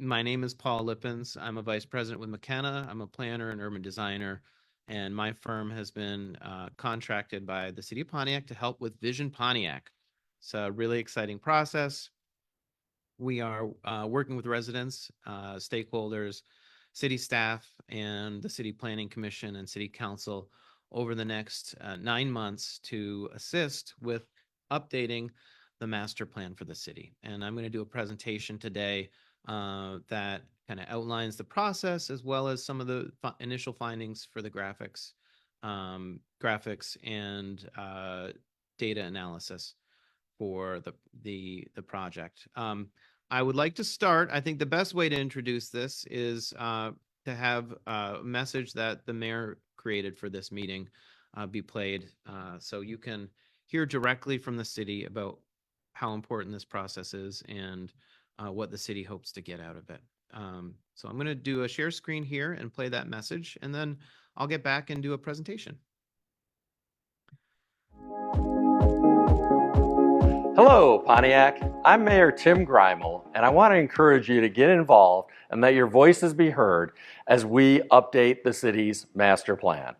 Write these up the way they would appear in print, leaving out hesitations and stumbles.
My name is Paul Lippens. I'm a vice president with McKenna. I'm a planner and urban designer, and my firm has been contracted by the city of Pontiac to help with Vision Pontiac. It's a really exciting process. We are working with residents, stakeholders, city staff, and the city planning commission and city council over the next 9 months to assist with updating the master plan for the city. And I'm going to do a presentation today that kind of outlines the process as well as some of the initial findings for the graphics and data analysis for the project. I would like to start. I think the best way to introduce this is to have a message that the mayor created for this meeting be played, so you can hear directly from the city about how important this process is and what the city hopes to get out of it. So I'm going to do a share screen here and play that message, and then I'll get back and do a presentation. Hello, Pontiac. I'm Mayor Tim Greimel, and I want to encourage you to get involved and let your voices be heard as we update the city's master plan.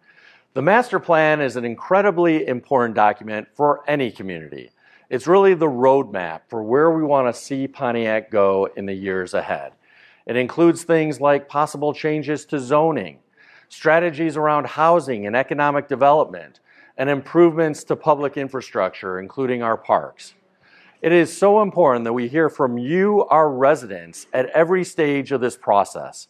The master plan is an incredibly important document for any community. It's really the roadmap for where we want to see Pontiac go in the years ahead. It includes things like possible changes to zoning, strategies around housing and economic development, and improvements to public infrastructure, including our parks. It is so important that we hear from you, our residents, at every stage of this process.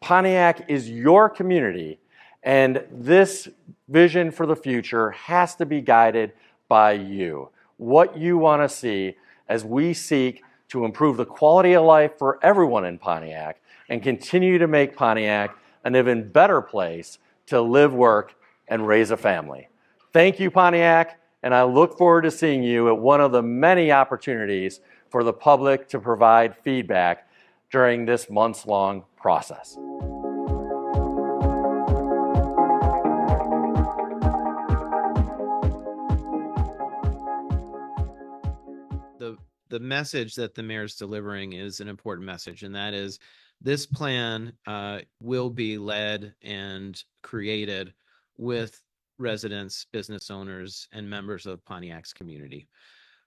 Pontiac is your community, and this vision for the future has to be guided by you. What you want to see as we seek to improve the quality of life for everyone in Pontiac and continue to make Pontiac an even better place to live, work, and raise a family. Thank you, Pontiac. And I look forward to seeing you at one of the many opportunities for the public to provide feedback during this months-long process. The message that the mayor is delivering is an important message, and that is this plan will be led and created with residents, business owners, and members of Pontiac's community.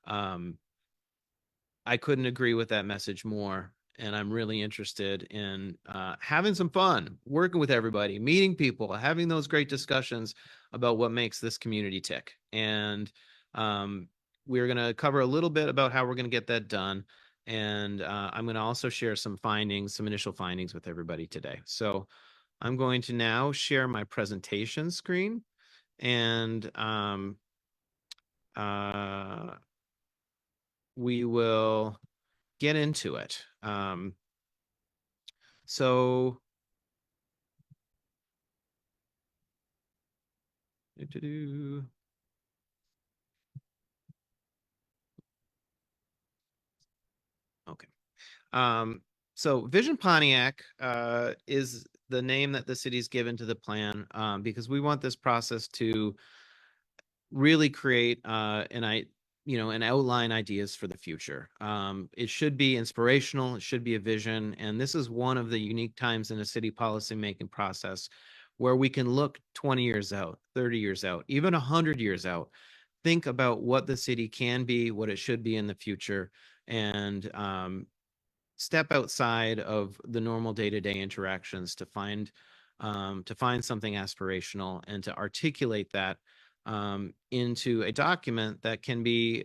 I couldn't agree with that message more, and I'm really interested in having some fun, working with everybody, meeting people, having those great discussions about what makes this community tick. And we're going to cover a little bit about how we're going to get that done. And I'm going to also share some findings, some initial findings with everybody today. So I'm going to now share my presentation screen, and we will get into it. Okay. So Vision Pontiac is the name that the city's given to the plan because we want this process to really create and outline ideas for the future. It should be inspirational. It should be a vision. And this is one of the unique times in a city policymaking process where we can look 20 years out, 30 years out, even 100 years out, think about what the city can be, what it should be in the future, and step outside of the normal day-to-day interactions to find something aspirational and to articulate that into a document that can be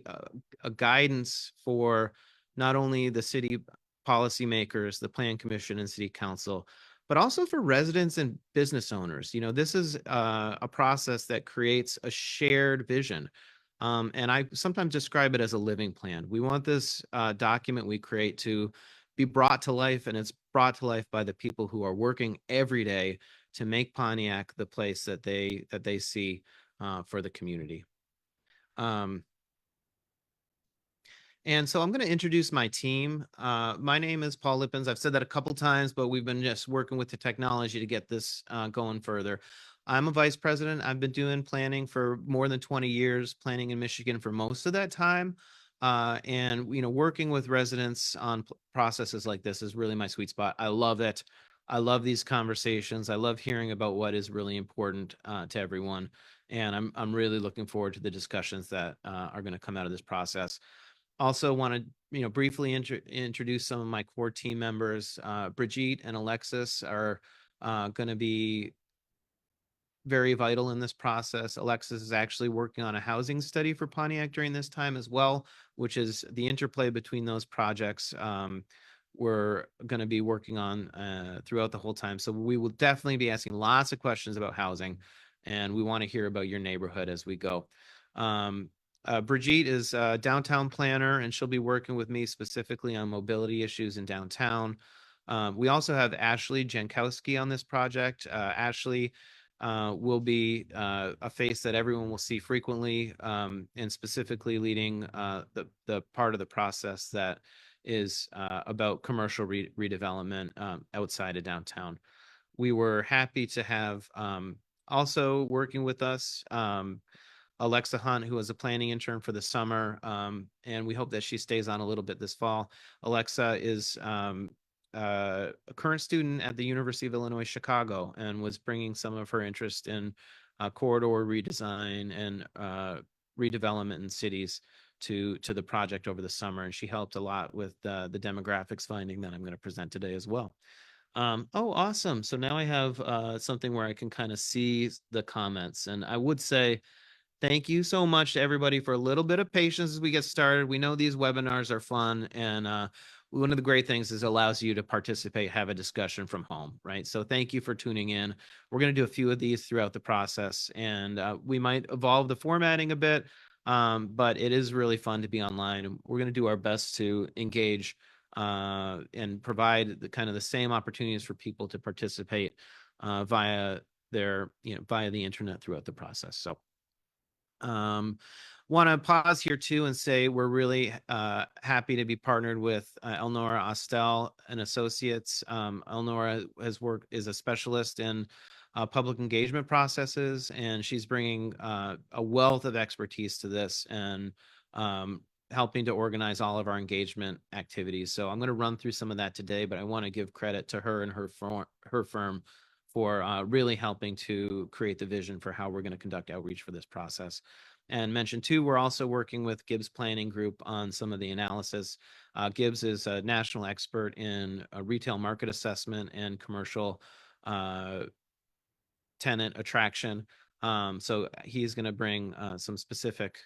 a guidance for not only the city policymakers, the plan commission and city council, but also for residents and business owners. This is a process that creates a shared vision. And I sometimes describe it as a living plan. We want this document we create to be brought to life, and it's brought to life by the people who are working every day to make Pontiac the place that they see for the community. And so I'm going to introduce my team. My name is Paul Lippens. I've said that a couple times, but we've been just working with the technology to get this going further. I'm a vice president. I've been doing planning for more than 20 years, planning in Michigan for most of that time. And working with residents on processes like this is really my sweet spot. I love it. I love these conversations. I love hearing about what is really important to everyone, and I'm really looking forward to the discussions that are going to come out of this process. Also, want to briefly introduce some of my core team members. Brigitte and Alexis are going to be very vital in this process. Alexis is actually working on a housing study for Pontiac during this time as well, which is the interplay between those projects. We're going to be working on throughout the whole time. So we will definitely be asking lots of questions about housing, and we want to hear about your neighborhood as we go. Brigitte is a downtown planner, and she'll be working with me specifically on mobility issues in downtown. We also have Ashley Jankowski on this project. Ashley will be a face that everyone will see frequently, and specifically leading the part of the process that is about commercial redevelopment outside of downtown. We were happy to have also working with us Alexa Hunt, who was a planning intern for the summer, and we hope that she stays on a little bit this fall. Alexa is a current student at the University of Illinois Chicago and was bringing some of her interest in corridor redesign and redevelopment in cities to the project over the summer, and she helped a lot with the demographics finding that I'm going to present today as well. Oh, awesome. So now I have something where I can kind of see the comments, and I would say thank you so much to everybody for a little bit of patience as we get started. We know these webinars are fun, and one of the great things is it allows you to participate, have a discussion from home, right? So thank you for tuning in. We're going to do a few of these throughout the process, and we might evolve the formatting a bit, but it is really fun to be online, and we're going to do our best to engage and provide the kind of the same opportunities for people to participate via via the internet throughout the process. So want to pause here too and say we're really happy to be partnered with Elnora Ostel and Associates. Elnora is a specialist in public engagement processes, and she's bringing a wealth of expertise to this and helping to organize all of our engagement activities. So I'm going to run through some of that today, but I want to give credit to her and her firm for really helping to create the vision for how we're going to conduct outreach for this process. And mention too, we're also working with Gibbs Planning Group on some of the analysis. Gibbs is a national expert in retail market assessment and commercial tenant attraction. So he's going to bring some specific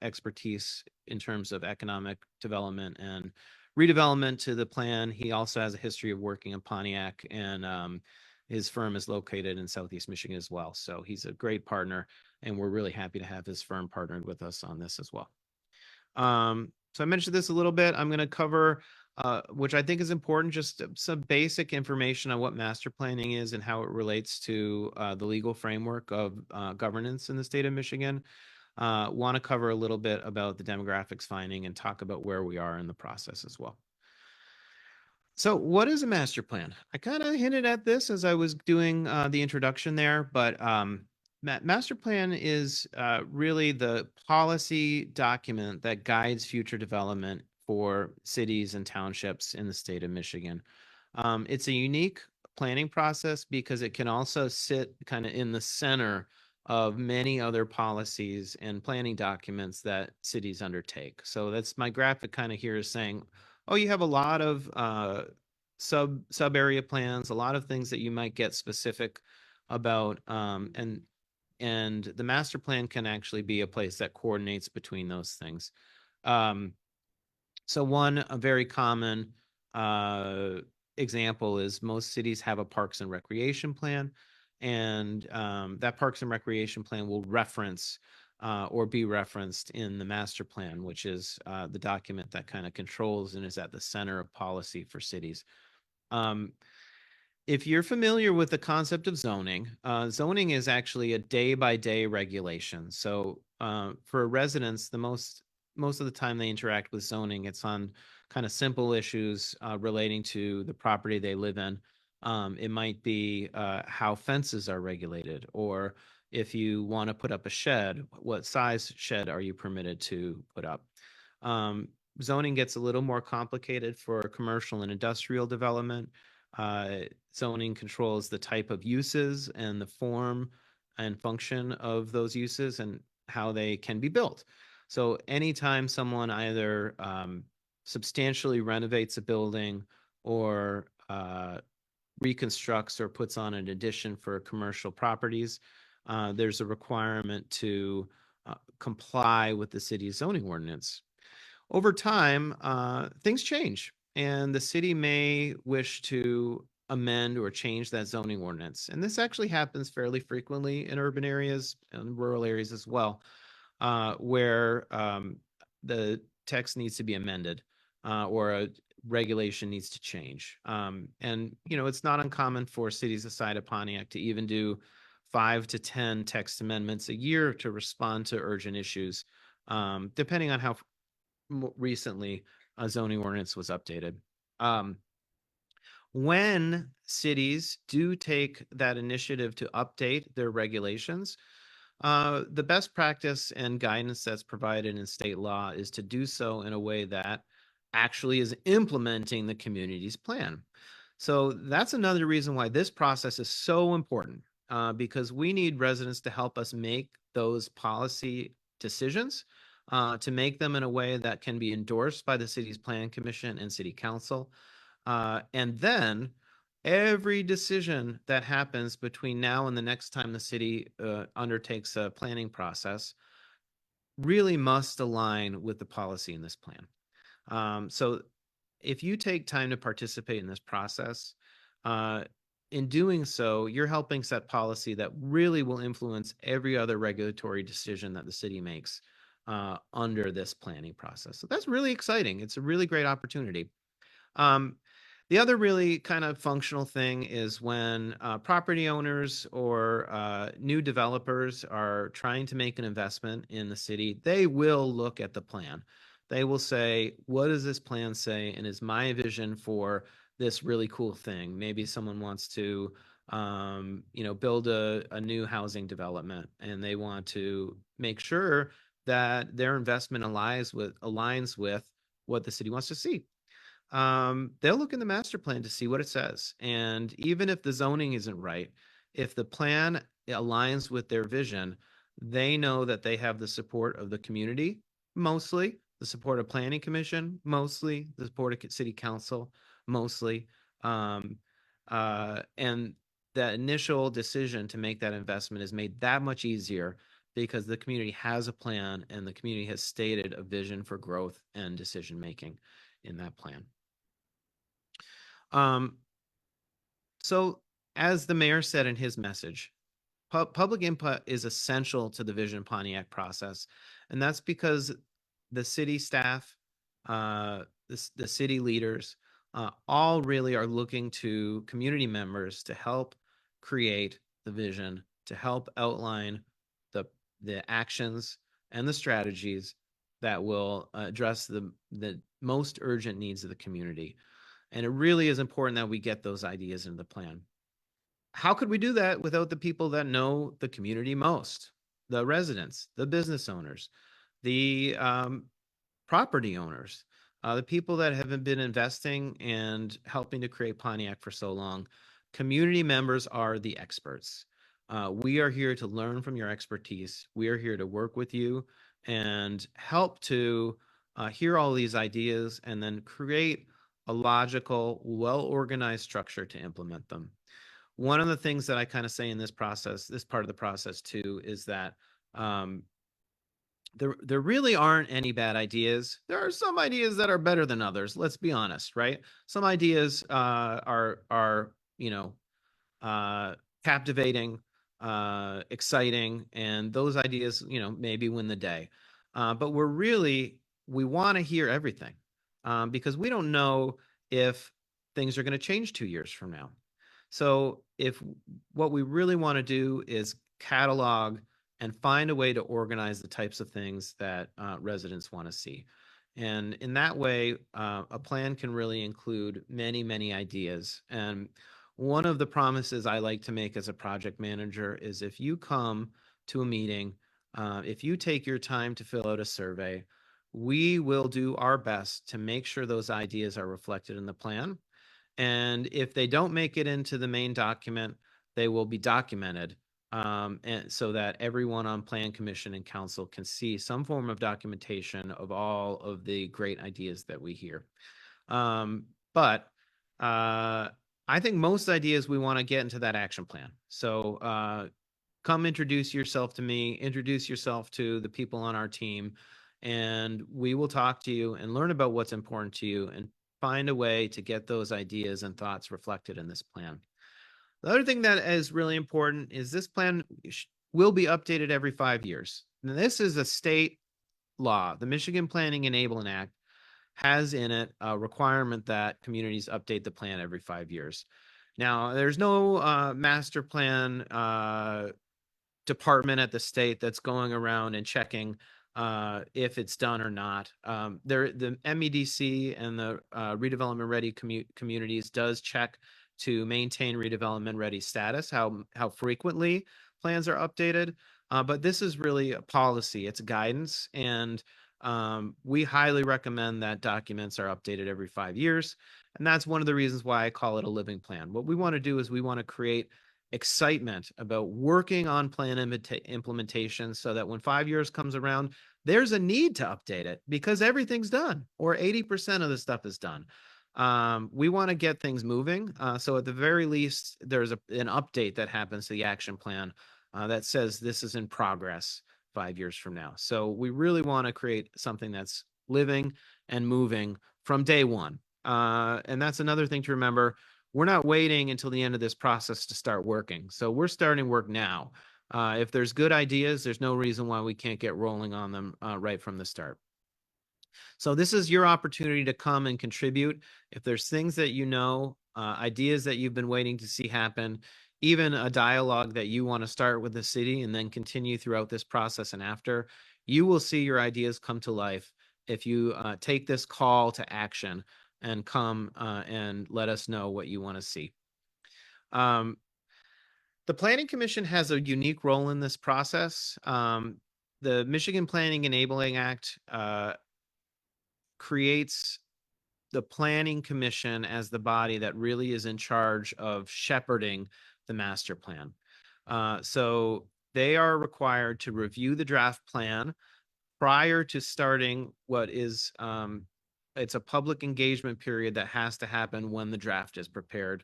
expertise in terms of economic development and redevelopment to the plan. He also has a history of working in Pontiac, and his firm is located in Southeast Michigan as well. So he's a great partner, and we're really happy to have his firm partnered with us on this as well. So I mentioned this a little bit. I'm going to cover, which I think is important, just some basic information on what master planning is and how it relates to the legal framework of governance in the state of Michigan. Want to cover a little bit about the demographics finding and talk about where we are in the process as well. So what is a master plan? I kind of hinted at this as I was doing the introduction there, but master plan is really the policy document that guides future development for cities and townships in the state of Michigan. It's a unique planning process because it can also sit kind of in the center of many other policies and planning documents that cities undertake. So that's my graphic kind of here is saying, oh, you have a lot of sub area plans, a lot of things that you might get specific about, and the master plan can actually be a place that coordinates between those things. So a very common example is most cities have a parks and recreation plan, and that parks and recreation plan will reference or be referenced in the master plan, which is the document that kind of controls and is at the center of policy for cities. If you're familiar with the concept of zoning, zoning is actually a day-by-day regulation. So for residents, most of the time they interact with zoning, it's on kind of simple issues relating to the property they live in. It might be how fences are regulated, or if you want to put up a shed, what size shed are you permitted to put up? Zoning gets a little more complicated for commercial and industrial development. Uh, Zoning controls the type of uses and the form and function of those uses and how they can be built. So anytime someone either substantially renovates a building or reconstructs or puts on an addition for commercial properties, there's a requirement to comply with the city's zoning ordinance. Over time, things change, and the city may wish to amend or change that zoning ordinance. And this actually happens fairly frequently in urban areas and rural areas as well, where the text needs to be amended or a regulation needs to change. And, you know, it's not uncommon for cities the size of Pontiac to even do 5 to 10 text amendments a year to respond to urgent issues, depending on how recently a zoning ordinance was updated. Um, when cities do take that initiative to update their regulations, the best practice and guidance that's provided in state law is to do so in a way that actually is implementing the community's plan. So that's another reason why this process is so important, because we need residents to help us make those policy decisions, to make them in a way that can be endorsed by the city's plan commission and city council. And then every decision that happens between now and the next time the city undertakes a planning process really must align with the policy in this plan. So if you take time to participate in this process, in doing so, you're helping set policy that really will influence every other regulatory decision that the city makes under this planning process. So that's really exciting. It's a really great opportunity. Um, the other really kind of functional thing is when property owners or new developers are trying to make an investment in the city, they will look at the plan. They will say, what does this plan say? And is my vision for this really cool thing? Maybe someone wants to, build a new housing development, and they want to make sure that their investment aligns with what the city wants to see. They'll look in the master plan to see what it says. And even if the zoning isn't right, if the plan aligns with their vision, they know that they have the support of the community, mostly, the support of planning commission, mostly, the support of city council, mostly. Um, and that initial decision to make that investment is made that much easier because the community has a plan and the community has stated a vision for growth and decision making in that plan. Um, so, as the mayor said in his message, public input is essential to the Vision Pontiac process, and that's because the city staff, the city leaders, all really are looking to community members to help create the vision, to help outline the actions and the strategies that will address the most urgent needs of the community. And it really is important that we get those ideas into the plan. How could we do that without the people that know the community most? The residents, the business owners, the property owners, the people that have been investing and helping to create Pontiac for so long. Community members are the experts. We are here to learn from your expertise. We are here to work with you and help to hear all these ideas and then create a logical, well-organized structure to implement them. One of the things that I kind of say in this process, this part of the process too, is that there really aren't any bad ideas. There are some ideas that are better than others. Let's be honest, right? Some ideas are captivating, exciting, and those ideas maybe win the day. But we want to hear everything, because we don't know if things are going to change 2 years from now. So if what we really want to do is catalog and find a way to organize the types of things that residents want to see. And in that way, a plan can really include many, many ideas. And one of the promises I like to make as a project manager is if you come to a meeting, if you take your time to fill out a survey, we will do our best to make sure those ideas are reflected in the plan. And if they don't make it into the main document, they will be documented, and so that everyone on Plan Commission and Council can see some form of documentation of all of the great ideas that we hear. But I think most ideas we want to get into that action plan. So come introduce yourself to me, introduce yourself to the people on our team, and we will talk to you and learn about what's important to you and find a way to get those ideas and thoughts reflected in this plan. The other thing that is really important is this plan will be updated every 5 years. Now, this is a state law. The Michigan Planning Enabling Act has in it a requirement that communities update the plan every 5 years. Now, there's no master plan department at the state that's going around and checking if it's done or not. The MEDC and the redevelopment ready communities does check to maintain redevelopment ready status, how frequently plans are updated. But this is really a policy, it's guidance, and we highly recommend that documents are updated every 5 years. And that's one of the reasons why I call it a living plan. What we want to do is we want to create excitement about working on plan implementation so that when 5 years comes around, there's a need to update it because everything's done or 80% of the stuff is done. We want to get things moving. So at the very least, there's an update that happens to the action plan that says this is in progress 5 years from now. So we really want to create something that's living and moving from day one. And that's another thing to remember. We're not waiting until the end of this process to start working. So we're starting work now. If there's good ideas, there's no reason why we can't get rolling on them right from the start. So this is your opportunity to come and contribute. If there's things that you know, ideas that you've been waiting to see happen, even a dialogue that you want to start with the city and then continue throughout this process and after, you will see your ideas come to life if you take this call to action and come and let us know what you want to see. The Planning Commission has a unique role in this process. The Michigan Planning Enabling Act creates the Planning Commission as the body that really is in charge of shepherding the master plan. So they are required to review the draft plan prior to starting what is it's a public engagement period that has to happen when the draft is prepared.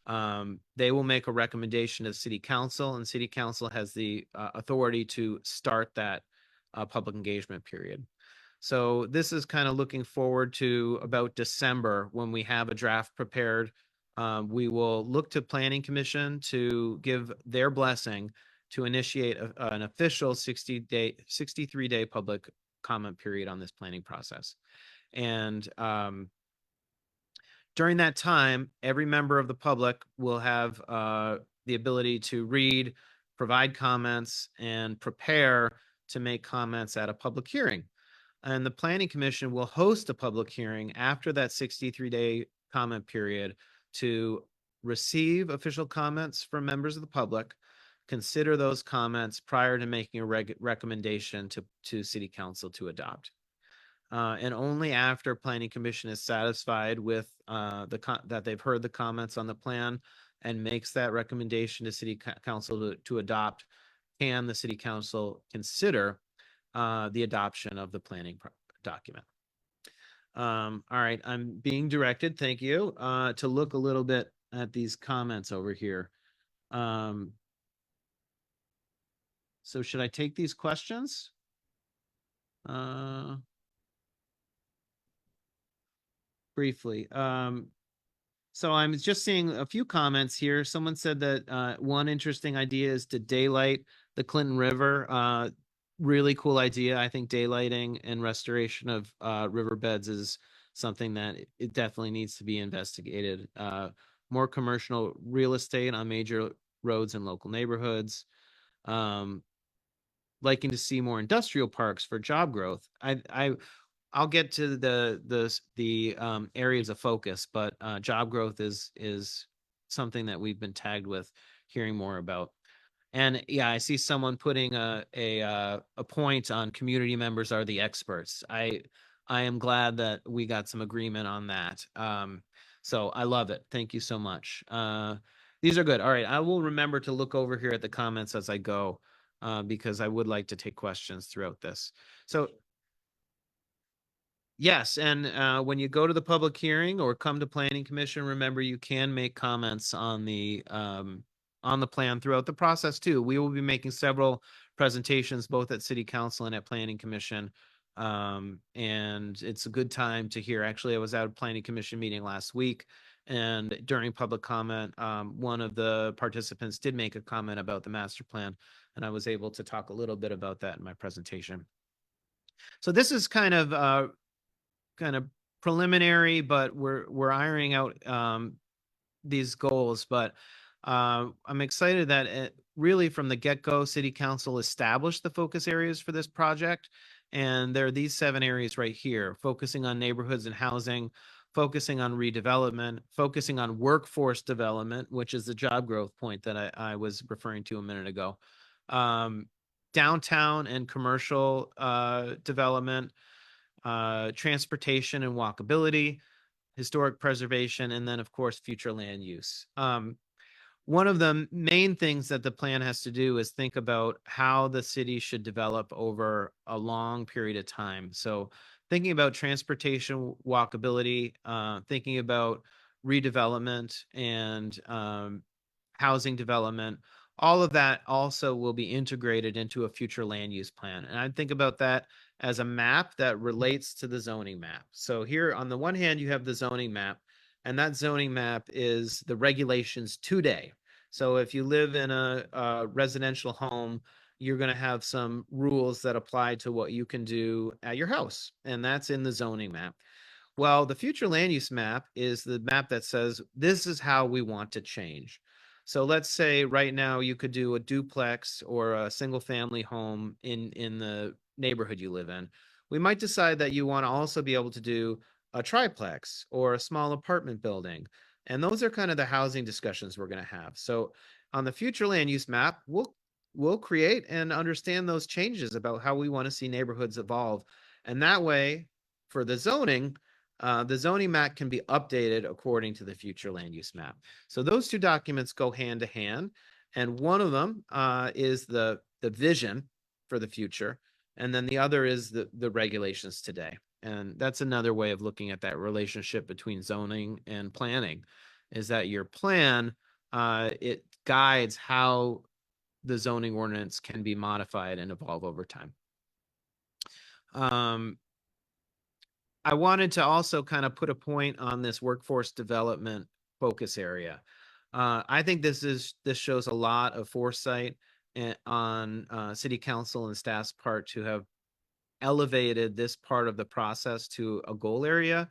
They will make a recommendation to City Council, and City Council has the authority to start that public engagement period. So this is kind of looking forward to about December when we have a draft prepared. We will look to Planning Commission to give their blessing to initiate an official 63-day public comment period on this planning process. And during that time, every member of the public will have the ability to read, provide comments, and prepare to make comments at a public hearing. And the Planning Commission will host a public hearing after that 63-day comment period to receive official comments from members of the public, consider those comments prior to making a recommendation to City Council to adopt. And only after Planning Commission is satisfied with that they've heard the comments on the plan and makes that recommendation to City Council to adopt, can the City Council consider the adoption of the planning document. All right, I'm being directed, thank you, to look a little bit at these comments over here. So should I take these questions? Briefly. So I'm just seeing a few comments here. Someone said that one interesting idea is to daylight the Clinton River. Really cool idea. I think daylighting and restoration of riverbeds is something that it definitely needs to be investigated. More commercial real estate on major roads and local neighborhoods. Liking to see more industrial parks for job growth. I'll get to the areas of focus, but job growth is something that we've been tagged with hearing more about. And yeah, I see someone putting a point on community members are the experts. I am glad that we got some agreement on that. So I love it. Thank you so much. These are good. All right, I will remember to look over here at the comments as I go, because I would like to take questions throughout this. So yes, and when you go to the public hearing or come to Planning Commission, remember you can make comments on the plan throughout the process too. We will be making several presentations both at City Council and at Planning Commission. And it's a good time to hear. Actually, I was at a Planning Commission meeting last week, and during public comment, one of the participants did make a comment about the master plan, and I was able to talk a little bit about that in my presentation. So this is kind of preliminary, but we're ironing out these goals. But I'm excited that really from the get-go, City Council established the focus areas for this project. And there are these 7 areas right here, focusing on neighborhoods and housing, focusing on redevelopment, focusing on workforce development, which is the job growth point that I was referring to a minute ago. Downtown and commercial development, transportation and walkability, historic preservation, and then of course, future land use. One of the main things that the plan has to do is think about how the city should develop over a long period of time. So thinking about transportation, walkability, thinking about redevelopment and housing development, all of that also will be integrated into a future land use plan. And I think about that as a map that relates to the zoning map. So here on the one hand, you have the zoning map, and that zoning map is the regulations today. So if you live in a residential home, you're going to have some rules that apply to what you can do at your house, and that's in the zoning map. Well, the future land use map is the map that says this is how we want to change. So let's say right now you could do a duplex or a single family home in the neighborhood you live in. We might decide that you want to also be able to do a triplex or a small apartment building. And those are kind of the housing discussions we're going to have. So on the future land use map, we'll create and understand those changes about how we want to see neighborhoods evolve. And that way, for the zoning map can be updated according to the future land use map. So those 2 documents go hand to hand. And one of them is the vision for the future. And then the other is the regulations today. And that's another way of looking at that relationship between zoning and planning, is that your plan, it guides how the zoning ordinance can be modified and evolve over time. I wanted to also kind of put a point on this workforce development focus area. I think this shows a lot of foresight on city council and staff's part to have elevated this part of the process to a goal area.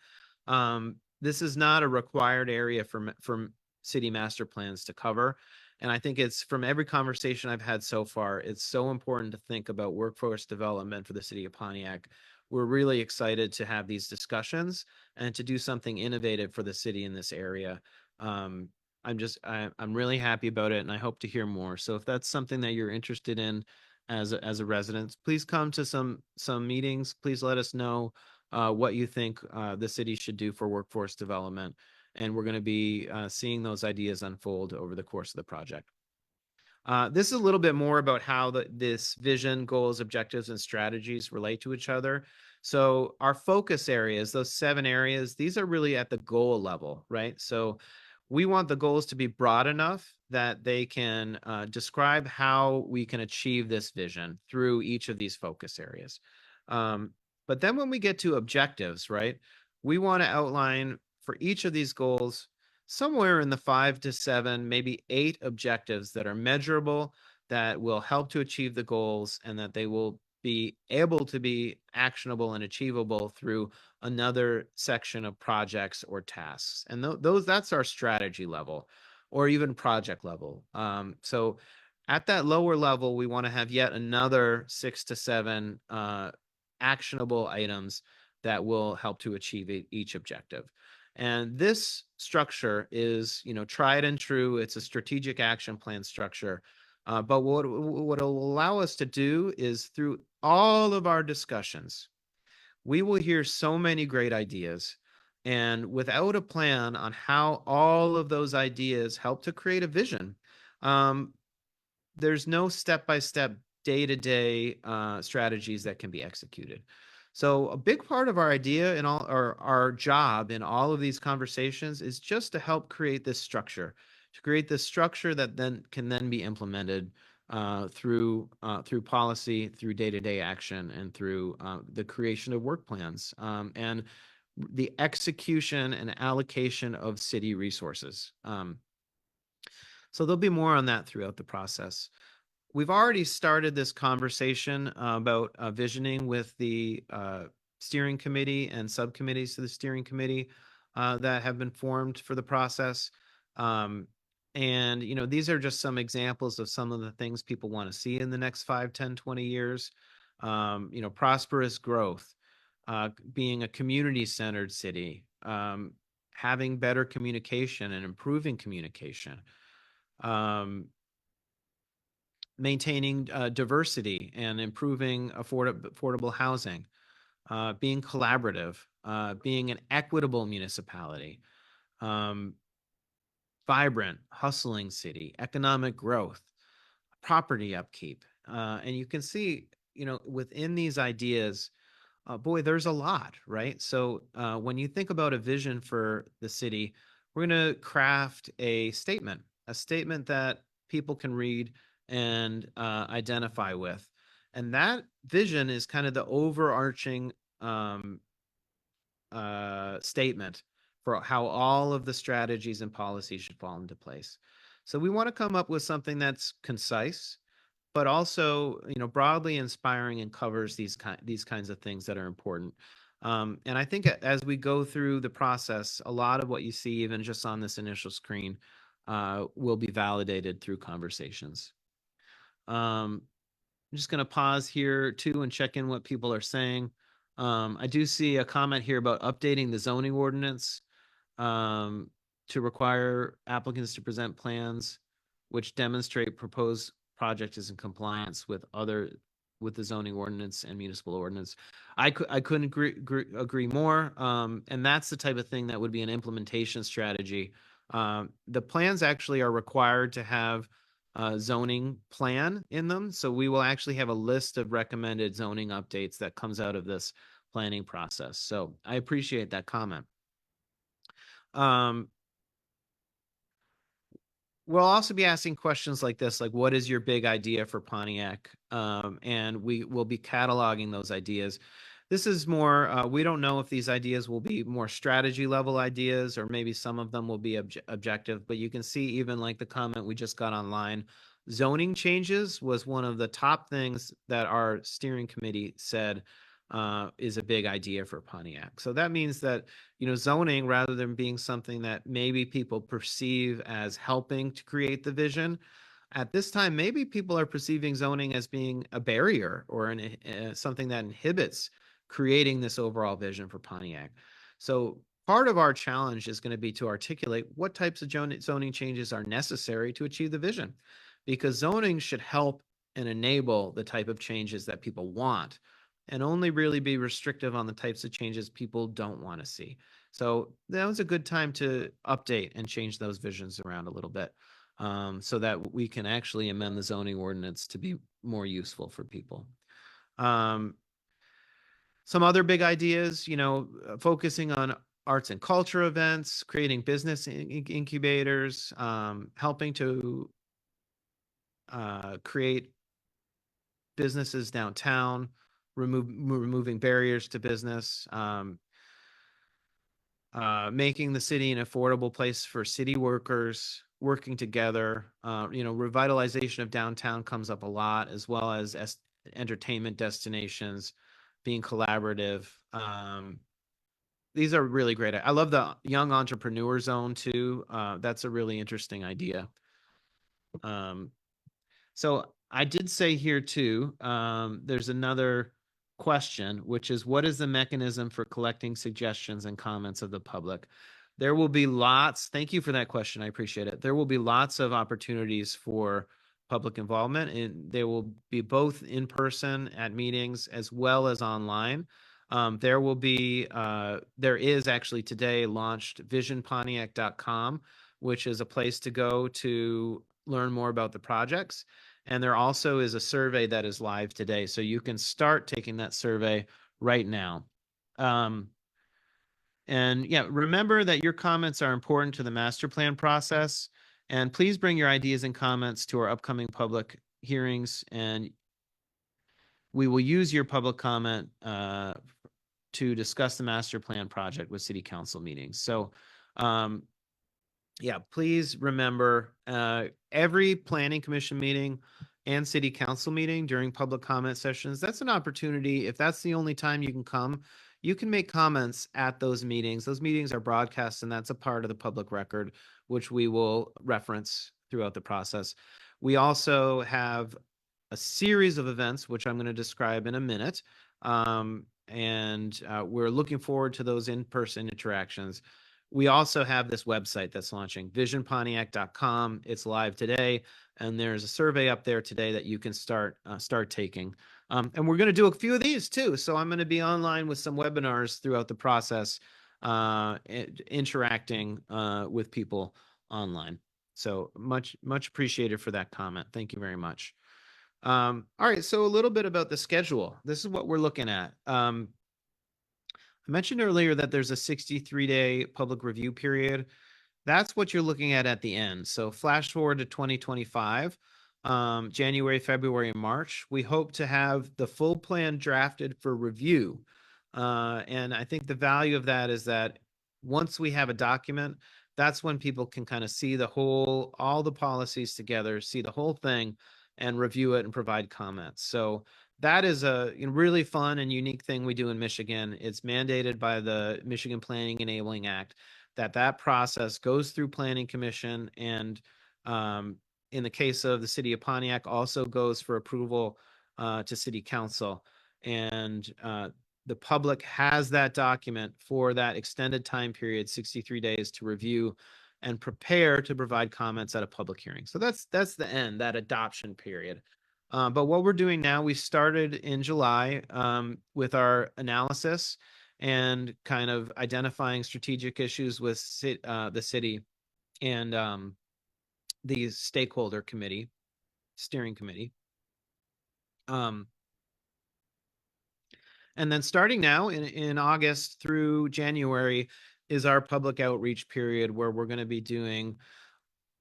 This is not a required area from city master plans to cover. And I think it's from every conversation I've had so far, it's so important to think about workforce development for the city of Pontiac. We're really excited to have these discussions and to do something innovative for the city in this area. I'm really happy about it, and I hope to hear more. So if that's something that you're interested in as a resident, please come to some meetings. Please let us know what you think the city should do for workforce development. And we're going to be seeing those ideas unfold over the course of the project. This is a little bit more about how this vision, goals, objectives, and strategies relate to each other. So our focus areas, those 7 areas, these are really at the goal level, right? So we want the goals to be broad enough that they can describe how we can achieve this vision through each of these focus areas. But then when we get to objectives, right, we want to outline for each of these goals somewhere in the 5 to 7, maybe 8 objectives that are measurable, that will help to achieve the goals, and that they will be able to be actionable and achievable through another section of projects or tasks. And that's our strategy level or even project level. So at that lower level, we want to have yet another 6 to 7 actionable items that will help to achieve each objective. And this structure is, tried and true. It's a strategic action plan structure. But what it'll allow us to do is through all of our discussions, we will hear so many great ideas. And without a plan on how all of those ideas help to create a vision, um, there's no step-by-step day-to-day strategies that can be executed. So a big part of our idea and all our job in all of these conversations is just to help create this structure, to create this structure that then can then be implemented through policy, through day-to-day action, and through the creation of work plans and the execution and allocation of city resources. So there'll be more on that throughout the process. We've already started this conversation about visioning with the steering committee and subcommittees to the steering committee that have been formed for the process. And, you know, these are just some examples of some of the things people want to see in the next 5, 10, 20 years. You know, prosperous growth, being a community-centered city, having better communication and improving communication. Maintaining diversity and improving affordable housing, being collaborative, being an equitable municipality, vibrant, hustling city, economic growth, property upkeep. And you can see, you know, within these ideas, boy, there's a lot, right? So when you think about a vision for the city, we're going to craft a statement that people can read and identify with. And that vision is kind of the overarching statement for how all of the strategies and policies should fall into place. So we want to come up with something that's concise, but also, you know, broadly inspiring and covers these kinds of things that are important. And I think as we go through the process, a lot of what you see, even just on this initial screen, will be validated through conversations. I'm just going to pause here too and check in what people are saying. I do see a comment here about updating the zoning ordinance to require applicants to present plans which demonstrate proposed project is in compliance with the zoning ordinance and municipal ordinance. I couldn't agree more. And that's the type of thing that would be an implementation strategy. The plans actually are required to have a zoning plan in them. So we will actually have a list of recommended zoning updates that comes out of this planning process. So I appreciate that comment. We'll also be asking questions like this, like what is your big idea for Pontiac? And we will be cataloging those ideas. This is more, we don't know if these ideas will be more strategy level ideas or maybe some of them will be objective, but you can see even like the comment we just got online, zoning changes was one of the top things that our steering committee said is a big idea for Pontiac. So that means that, you know, zoning, rather than being something that maybe people perceive as helping to create the vision, at this time, maybe people are perceiving zoning as being a barrier or something that inhibits creating this overall vision for Pontiac. So part of our challenge is going to be to articulate what types of zoning changes are necessary to achieve the vision, because zoning should help and enable the type of changes that people want and only really be restrictive on the types of changes people don't want to see. So that was a good time to update and change those visions around a little bit so that we can actually amend the zoning ordinance to be more useful for people. Some other big ideas, you know, focusing on arts and culture events, creating business incubators, helping to create businesses downtown, removing barriers to business, making the city an affordable place for city workers, working together. You know, revitalization of downtown comes up a lot, as well as entertainment destinations, being collaborative. These are really great. I love the young entrepreneur zone too. That's a really interesting idea. So I did say here too, there's another question, which is what is the mechanism for collecting suggestions and comments of the public? There will be lots. Thank you for that question. I appreciate it. There will be lots of opportunities for public involvement, and they will be both in person at meetings as well as online. There is actually today launched visionpontiac.com, which is a place to go to learn more about the projects. And there also is a survey that is live today. So you can start taking that survey right now. And yeah, remember that your comments are important to the master plan process. And please bring your ideas and comments to our upcoming public hearings. And we will use your public comment to discuss the master plan project with city council meetings. So yeah, please remember every planning commission meeting and city council meeting during public comment sessions, that's an opportunity. If that's the only time you can come, you can make comments at those meetings. Those meetings are broadcast, and that's a part of the public record, which we will reference throughout the process. We also have a series of events, which I'm going to describe in a minute. And we're looking forward to those in-person interactions. We also have this website that's launching, visionpontiac.com. It's live today, and there's a survey up there today that you can start taking. And we're going to do a few of these too. So I'm going to be online with some webinars throughout the process, interacting with people online. So much appreciated for that comment. Thank you very much. All right, so a little bit about the schedule. This is what we're looking at. I mentioned earlier that there's a 63-day public review period. That's what you're looking at the end. So flash forward to 2025, January, February, and March. We hope to have the full plan drafted for review. And I think the value of that is that once we have a document, that's when people can kind of see all the policies together, see the whole thing, and review it and provide comments. So that is a really fun and unique thing we do in Michigan. It's mandated by the Michigan Planning Enabling Act that process goes through Planning Commission, and in the case of the city of Pontiac, also goes for approval to City Council. And the public has that document for that extended time period, 63 days, to review and prepare to provide comments at a public hearing. So that's the end, that adoption period. But what we're doing now, we started in July with our analysis and kind of identifying strategic issues with the city and the stakeholder committee, steering committee. And then starting now in August through January is our public outreach period, where we're going to be doing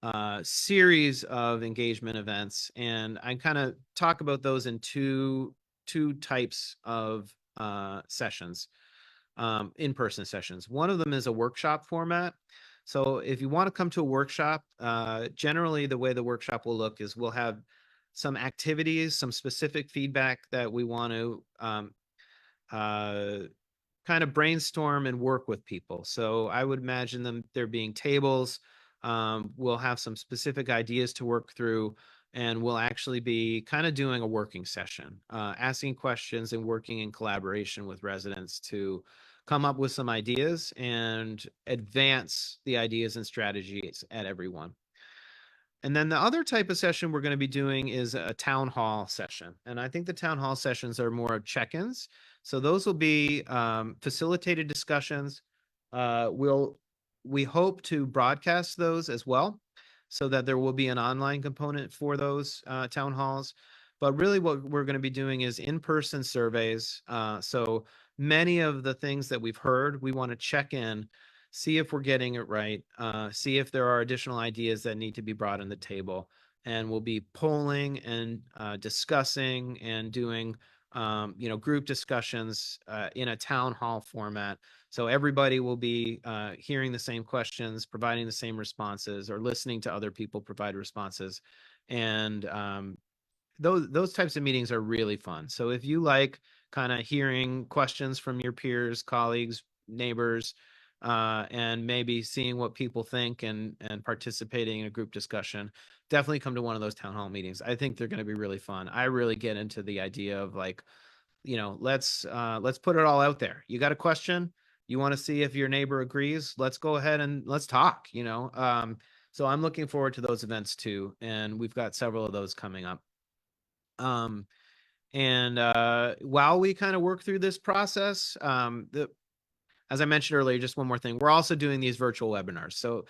a series of engagement events. And I kind of talk about those in two types of sessions, in-person sessions. One of them is a workshop format. So if you want to come to a workshop, generally the way the workshop will look is we'll have some activities, some specific feedback that we want to kind of brainstorm and work with people. So I would imagine there being tables. We'll have some specific ideas to work through, and we'll actually be kind of doing a working session, asking questions and working in collaboration with residents to come up with some ideas and advance the ideas and strategies at everyone. And then the other type of session we're going to be doing is a town hall session. And I think the town hall sessions are more check-ins. So those will be facilitated discussions. We hope to broadcast those as well, so that there will be an online component for those town halls. But really what we're going to be doing is in-person surveys. So many of the things that we've heard, we want to check in, see if we're getting it right, see if there are additional ideas that need to be brought on the table. And we'll be polling and discussing and doing group discussions in a town hall format. So everybody will be hearing the same questions, providing the same responses, or listening to other people provide responses. And those types of meetings are really fun. So if you like kind of hearing questions from your peers, colleagues, neighbors, and maybe seeing what people think and participating in a group discussion, definitely come to one of those town hall meetings. I think they're going to be really fun. I really get into the idea of let's put it all out there. You got a question, you want to see if your neighbor agrees, let's go ahead and let's talk. So I'm looking forward to those events too, and we've got several of those coming up. Um, and while we kind of work through this process, as I mentioned earlier, just one more thing, we're also doing these virtual webinars. So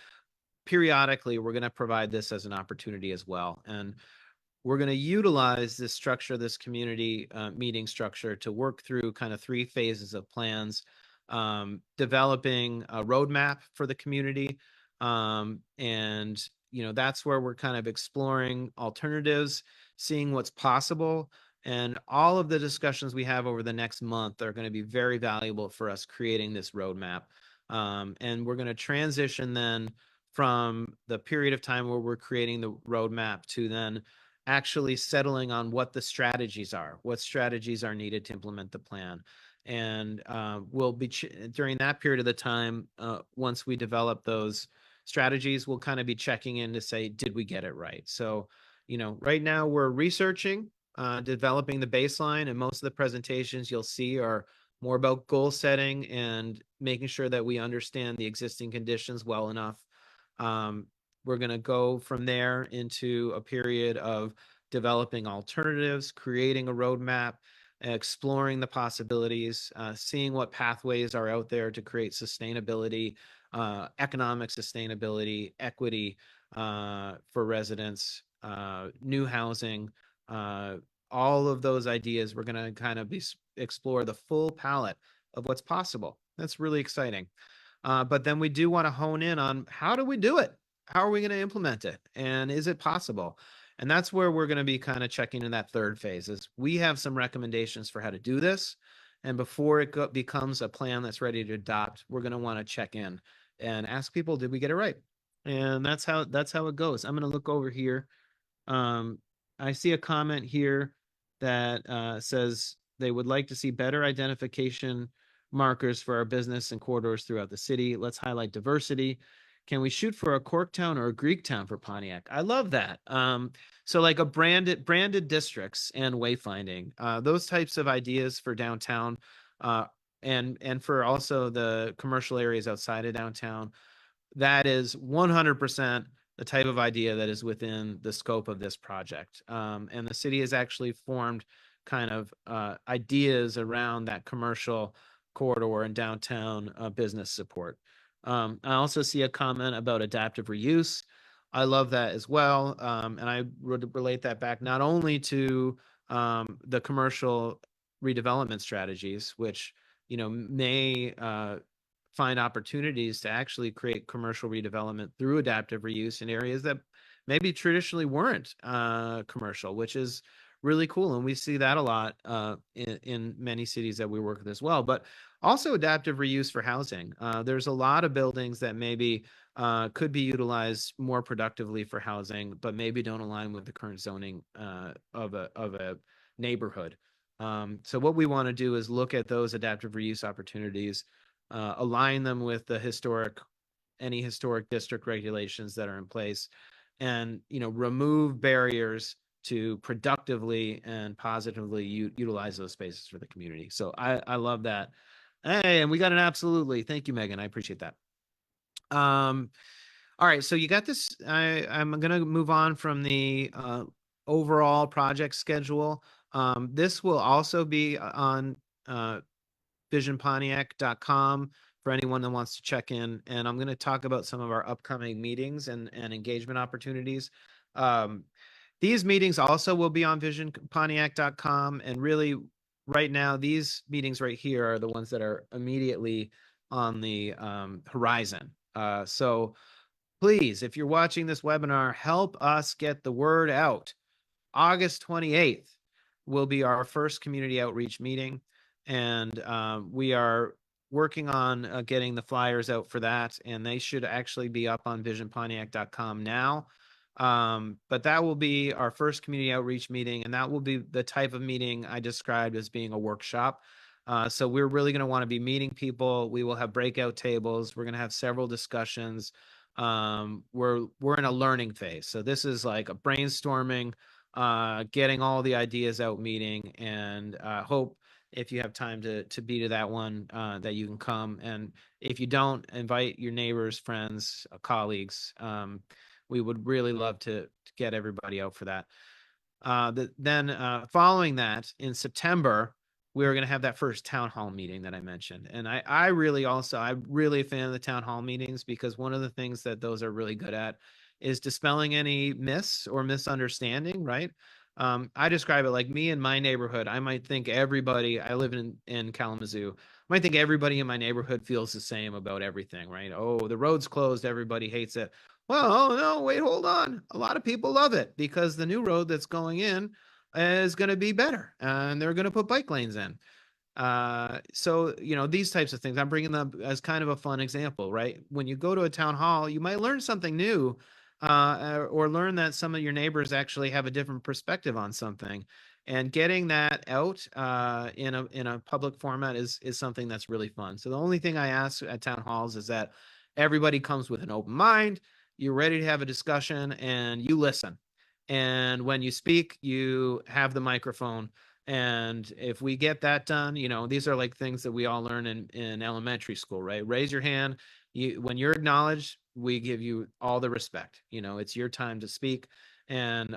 periodically, we're going to provide this as an opportunity as well. And we're going to utilize this structure, this community meeting structure, to work through kind of 3 phases of plans, developing a roadmap for the community. And, that's where we're kind of exploring alternatives, seeing what's possible. And all of the discussions we have over the next month are going to be very valuable for us creating this roadmap. And we're going to transition then from the period of time where we're creating the roadmap to then actually settling on what the strategies are, what strategies are needed to implement the plan. And we'll be during that period of the time, once we develop those strategies, we'll kind of be checking in to say, did we get it right? So, right now we're researching, developing the baseline, and most of the presentations you'll see are more about goal setting and making sure that we understand the existing conditions well enough. We're going to go from there into a period of developing alternatives, creating a roadmap, exploring the possibilities, seeing what pathways are out there to create sustainability, economic sustainability, equity for residents, new housing, all of those ideas. We're going to kind of explore the full palette of what's possible. That's really exciting. But then we do want to hone in on, how do we do it? How are we going to implement it? And is it possible? And that's where we're going to be kind of checking in that 3rd phase. Is we have some recommendations for how to do this. And before it becomes a plan that's ready to adopt, we're going to want to check in and ask people, did we get it right? And that's how it goes. I'm going to look over here. I see a comment here that says they would like to see better identification markers for our business and corridors throughout the city. Let's highlight diversity. Can we shoot for a Cork town or a Greek town for Pontiac? I love that. So like a branded districts and wayfinding, those types of ideas for downtown, and for also the commercial areas outside of downtown. That is 100% the type of idea that is within the scope of this project. And the city has actually formed kind of ideas around that commercial corridor and downtown business support. I also see a comment about adaptive reuse. I love that as well. And I would relate that back not only to the commercial redevelopment strategies, which may find opportunities to actually create commercial redevelopment through adaptive reuse in areas that maybe traditionally weren't commercial, which is really cool. And we see that a lot in many cities that we work with as well. But also adaptive reuse for housing. There's a lot of buildings that maybe could be utilized more productively for housing, but maybe don't align with the current zoning of a neighborhood. So what we want to do is look at those adaptive reuse opportunities, align them with the any historic district regulations that are in place, and remove barriers to productively and positively utilize those spaces for the community. So I love that. Hey, and we got an absolutely. Thank you, Megan. I appreciate that. All right, so you got this. I'm gonna move on from the overall project schedule. This will also be on visionpontiac.com for anyone that wants to check in. And I'm going to talk about some of our upcoming meetings and engagement opportunities. These meetings also will be on visionpontiac.com. And really, right now, these meetings right here are the ones that are immediately on the horizon. So please, if you're watching this webinar, help us get the word out. August 28th will be our first community outreach meeting. And we are working on getting the flyers out for that. And they should actually be up on visionpontiac.com now. But that will be our first community outreach meeting. And that will be the type of meeting I described as being a workshop. So we're really going to want to be meeting people. We will have breakout tables. We're going to have several discussions. We're in a learning phase. So this is like a brainstorming, getting all the ideas out meeting, and hope if you have time to be to that one, that you can come. And if you don't, invite your neighbors, friends, colleagues. we would really love to get everybody out for that. Then following that in September, we were going to have that first town hall meeting that I mentioned. And I'm really a fan of the town hall meetings, because one of the things that those are really good at is dispelling any myths or misunderstanding, right? I describe it like me in my neighborhood. I might think I live in Kalamazoo. I might think everybody in my neighborhood feels the same about everything, right? Oh, the road's closed. Everybody hates it. Well, oh no, wait, hold on. A lot of people love it because the new road that's going in is going to be better, and they're going to put bike lanes in. So, these types of things, I'm bringing them as kind of a fun example, right? When you go to a town hall, you might learn something new, or learn that some of your neighbors actually have a different perspective on something. And getting that out in a public format is something that's really fun. So the only thing I ask at town halls is that everybody comes with an open mind, you're ready to have a discussion, and you listen. And when you speak, you have the microphone. And if we get that done, these are like things that we all learn in elementary school, right? Raise your hand. When you're acknowledged, we give you all the respect. It's your time to speak. And,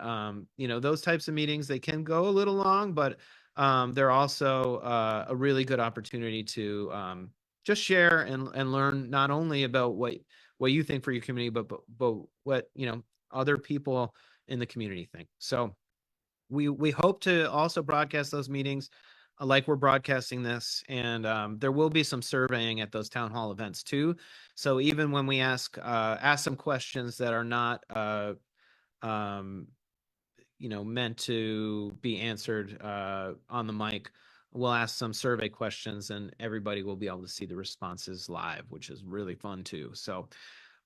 those types of meetings, they can go a little long, but they're also a really good opportunity to just share and learn not only about what you think for your community, but what, other people in the community think. So we hope to also broadcast those meetings like we're broadcasting this, and there will be some surveying at those town hall events too. So even when we ask some questions that are not um, meant to be answered on the mic, we'll ask some survey questions, and everybody will be able to see the responses live, which is really fun too. So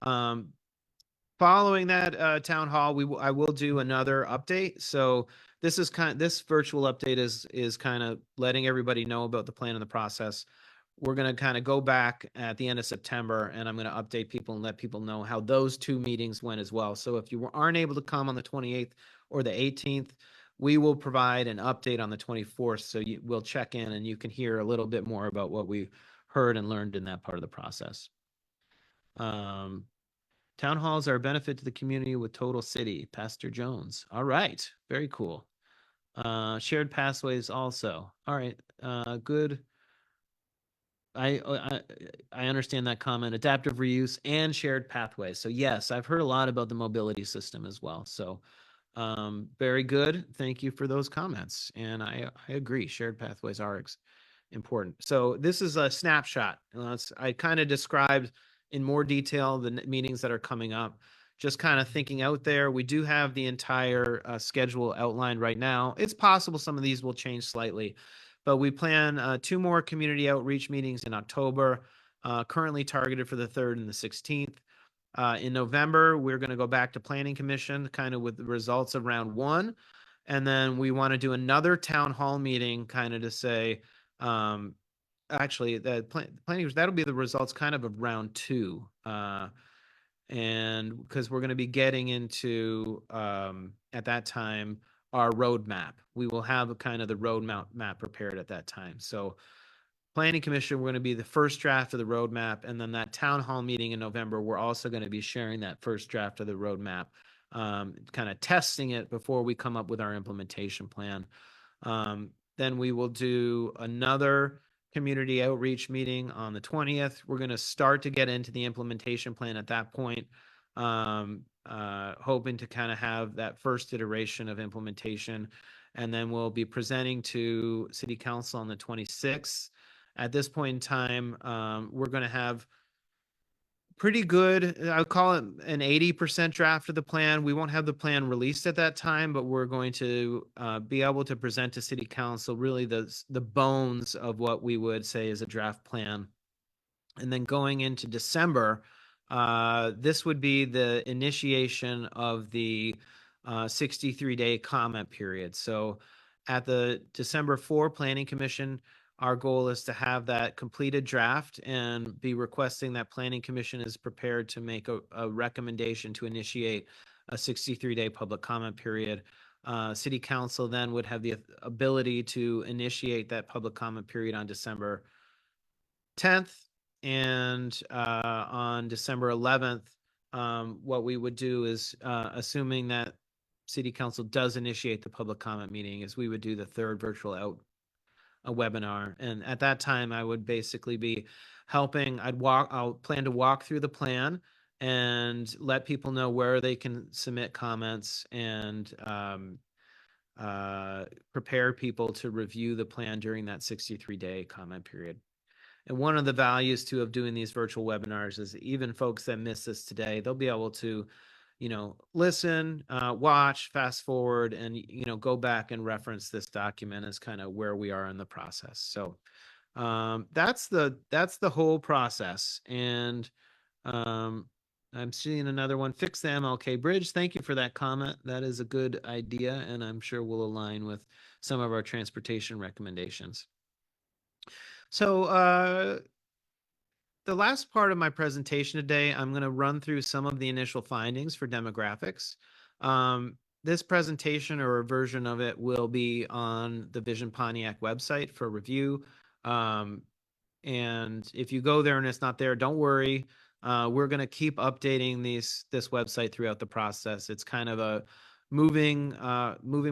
um, following that town hall, I will do another update. So this virtual update is kind of letting everybody know about the plan and the process. We're going to kind of go back at the end of September, and I'm going to update people and let people know how those two meetings went as well. So if you aren't able to come on the 28th or the 18th, we will provide an update on the 24th. So we'll check in, and you can hear a little bit more about what we heard and learned in that part of the process. Town halls are a benefit to the community with Total City. Pastor Jones. All right. Very cool. Shared pathways also. All right. Good. I understand that comment. Adaptive reuse and shared pathways. So yes, I've heard a lot about the mobility system as well. So very good. Thank you for those comments. And I agree. Shared pathways are important. So this is a snapshot. I kind of described in more detail the meetings that are coming up. Just kind of thinking out there. We do have the entire schedule outlined right now. It's possible some of these will change slightly, but we plan 2 more community outreach meetings in October, currently targeted for the 3rd and the 16th. In November, we're going to go back to Planning Commission, kind of with the results of round 1. And then we want to do another town hall meeting, kind of to say, actually, the planning, that'll be the results kind of round 2. And because we're going to be getting into, at that time, our roadmap. We will have a kind of the roadmap prepared at that time. So Planning Commission, we're going to be the first draft of the roadmap, and then that town hall meeting in November, we're also going to be sharing that first draft of the roadmap, kind of testing it before we come up with our implementation plan. Then we will do another community outreach meeting on the 20th. We're going to start to get into the implementation plan at that point, hoping to kind of have that first iteration of implementation. And then we'll be presenting to City Council on the 26th. At this point in time, we're going to have pretty good, I would call it an 80% draft of the plan. We won't have the plan released at that time, but we're going to be able to present to City Council really the bones of what we would say is a draft plan. And then going into December, this would be the initiation of the 63-day comment period. So at the December 4 Planning Commission, our goal is to have that completed draft and be requesting that Planning Commission is prepared to make a recommendation to initiate a 63-day public comment period. City Council then would have the ability to initiate that public comment period on December 10th, and on December 11th, what we would do is, assuming that city council does initiate the public comment meeting, is we would do the third virtual out a webinar. And at that time, I would basically be helping. I'll plan to walk through the plan and let people know where they can submit comments, and prepare people to review the plan during that 63-day comment period. And one of the values too of doing these virtual webinars is even folks that miss this today, they'll be able to, listen, watch, fast forward, and, go back and reference this document as kind of where we are in the process. So that's the whole process. And I'm seeing another one, fix the MLK bridge. Thank you for that comment. That is a good idea, and I'm sure will align with some of our transportation recommendations. So the last part of my presentation today, I'm going to run through some of the initial findings for demographics. This presentation, or a version of it, will be on the Vision Pontiac website for review. And if you go there and it's not there, don't worry. We're going to keep updating this website throughout the process. It's kind of a moving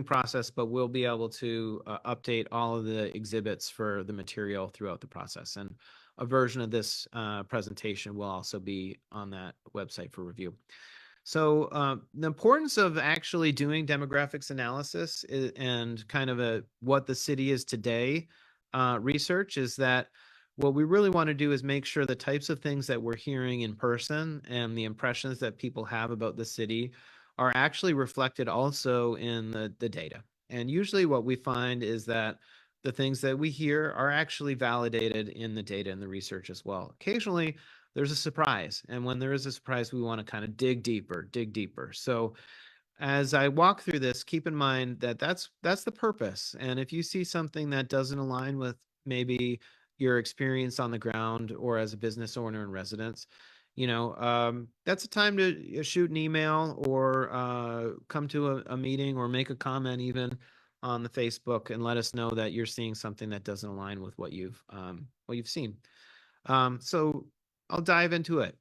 process, but we'll be able to update all of the exhibits for the material throughout the process. And a version of this presentation will also be on that website for review. So the importance of actually doing demographics analysis and kind of what the city is today research is that what we really want to do is make sure the types of things that we're hearing in person and the impressions that people have about the city are actually reflected also in the data. And usually what we find is that the things that we hear are actually validated in the data and the research as well. Occasionally, there's a surprise. And when there is a surprise, we want to kind of dig deeper. So as I walk through this, keep in mind that that's the purpose. And if you see something that doesn't align with maybe your experience on the ground or as a business owner in residence, that's a time to shoot an email or come to a meeting or make a comment even on the Facebook and let us know that you're seeing something that doesn't align with what you've seen. So I'll dive into it.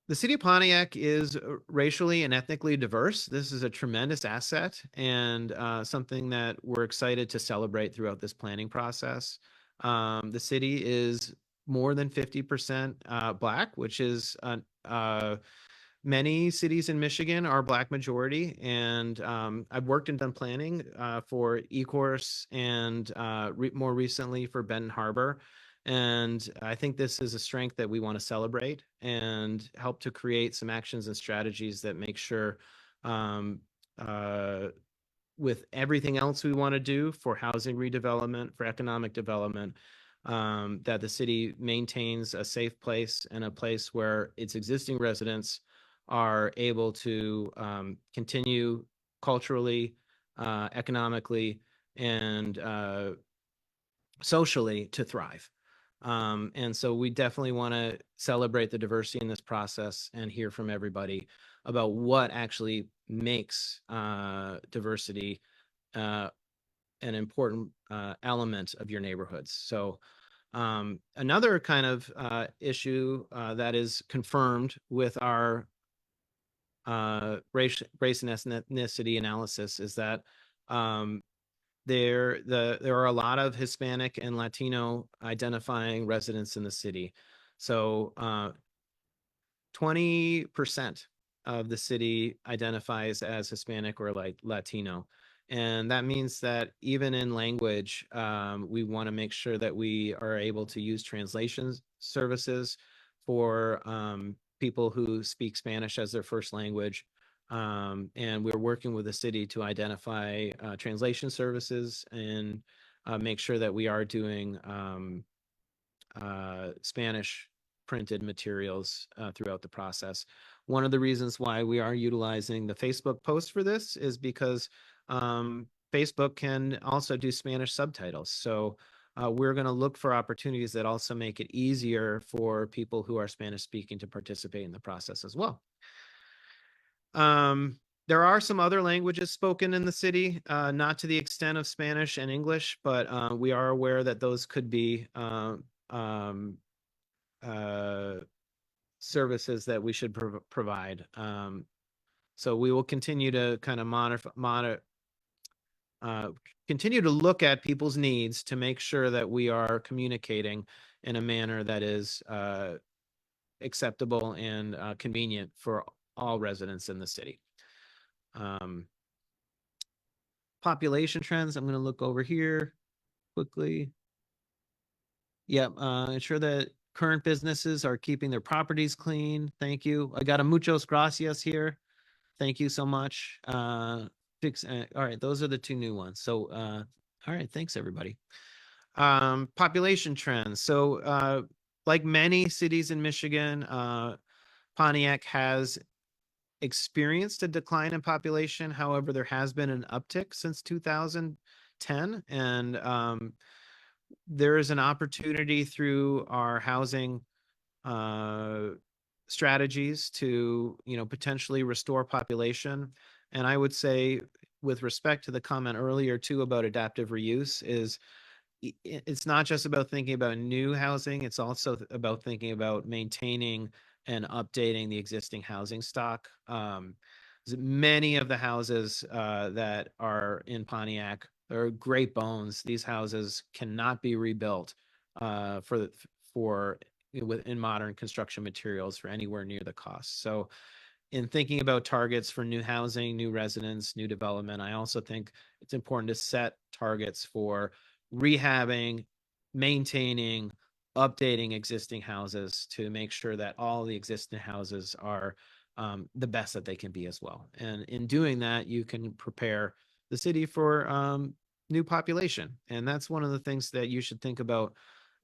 The city of Pontiac is racially and ethnically diverse. This is a tremendous asset and something that we're excited to celebrate throughout this planning process. The city is more than 50% Black, which is many cities in Michigan are Black majority. And I've worked and done planning for Ecorse and more recently for Benton Harbor. And I think this is a strength that we want to celebrate and help to create some actions and strategies that make sure with everything else we want to do for housing redevelopment, for economic development, that the city maintains a safe place and a place where its existing residents are able to continue culturally, economically, and socially to thrive. And so we definitely want to celebrate the diversity in this process and hear from everybody about what actually makes diversity an important element of your neighborhoods. So another kind of issue that is confirmed with our race and ethnicity analysis is that there are a lot of Hispanic and Latino identifying residents in the city. So 20% of the city identifies as Hispanic or Latino. And that means that even in language, we want to make sure that we are able to use translation services for people who speak Spanish as their first language. And we're working with the city to identify translation services and make sure that we are doing Spanish printed materials throughout the process. One of the reasons why we are utilizing the Facebook post for this is because Facebook can also do Spanish subtitles. So we're going to look for opportunities that also make it easier for people who are Spanish speaking to participate in the process as well. There are some other languages spoken in the city, not to the extent of Spanish and English, but we are aware that those could be services that we should provide. So we will continue to kind of uh, continue to look at people's needs to make sure that we are communicating in a manner that is acceptable and convenient for all residents in the city. Population trends, I'm going to look over here quickly. Yep, ensure that current businesses are keeping their properties clean. Thank you. I got a muchos gracias here. Thank you so much. All right, those are the two new ones. So, all right, thanks everybody. Population trends. So, like many cities in Michigan, Pontiac has experienced a decline in population. However, there has been an uptick since 2010, and there is an opportunity through our housing uh, strategies to, potentially restore population. And I would say, with respect to the comment earlier too about adaptive reuse, is it's not just about thinking about new housing, it's also about thinking about maintaining and updating the existing housing stock. Many of the houses that are in Pontiac are great bones. These houses cannot be rebuilt for within modern construction materials for anywhere near the cost. So in thinking about targets for new housing, new residents, new development, I also think it's important to set targets for rehabbing, maintaining, updating existing houses to make sure that all the existing houses are the best that they can be as well. And in doing that, you can prepare the city for new population. And that's one of the things that you should think about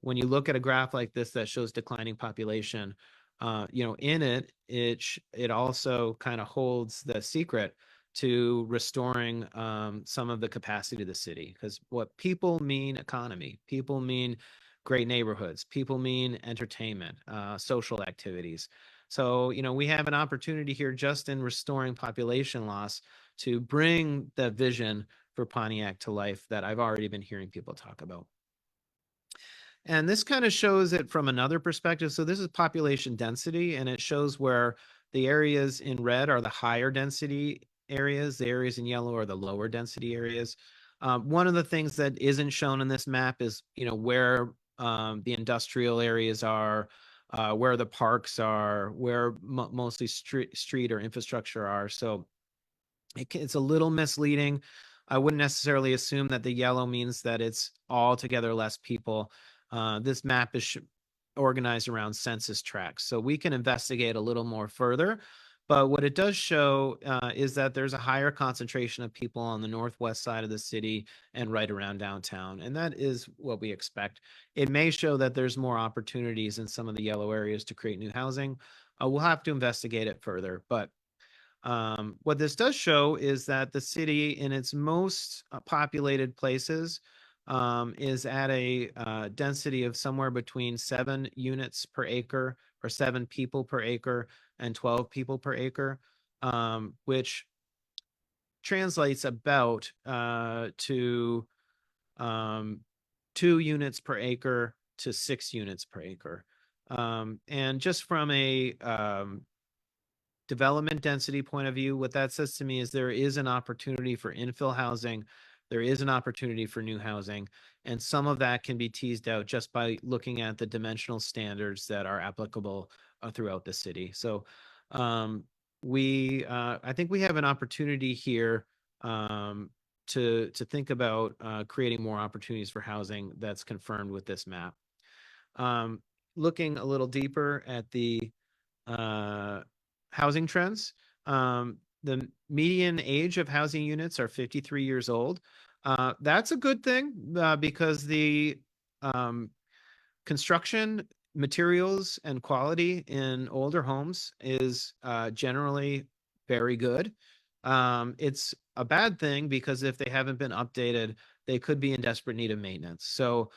when you look at a graph like this that shows declining population. In it also kind of holds the secret to restoring some of the capacity of the city, because what people mean economy, people mean great neighborhoods, people mean entertainment, social activities. So, we have an opportunity here just in restoring population loss to bring the vision for Pontiac to life that I've already been hearing people talk about. And this kind of shows it from another perspective. So this is population density, and it shows where the areas in red are the higher density areas, the areas in yellow are the lower density areas. One of the things that isn't shown in this map is, where the industrial areas are, where the parks are, where mostly street or infrastructure are. So it's a little misleading. I wouldn't necessarily assume that the yellow means that it's altogether less people. This map is organized around census tracts, so we can investigate a little more further. But what it does show is that there's a higher concentration of people on the northwest side of the city and right around downtown. And that is what we expect. It may show that there's more opportunities in some of the yellow areas to create new housing. We'll have to investigate it further. But what this does show is that the city in its most populated places is at a density of somewhere between 7 units per acre, or 7 people per acre, and 12 people per acre, which translates about to 2 units per acre to 6 units per acre. And just from a development density point of view, what that says to me is there is an opportunity for infill housing. There is an opportunity for new housing. And some of that can be teased out just by looking at the dimensional standards that are applicable throughout the city. So I think we have an opportunity here to think about creating more opportunities for housing that's confirmed with this map. Looking a little deeper at the housing trends. The median age of housing units are 53 years old. That's a good thing because the construction materials and quality in older homes is generally very good. It's a bad thing because if they haven't been updated, they could be in desperate need of maintenance. So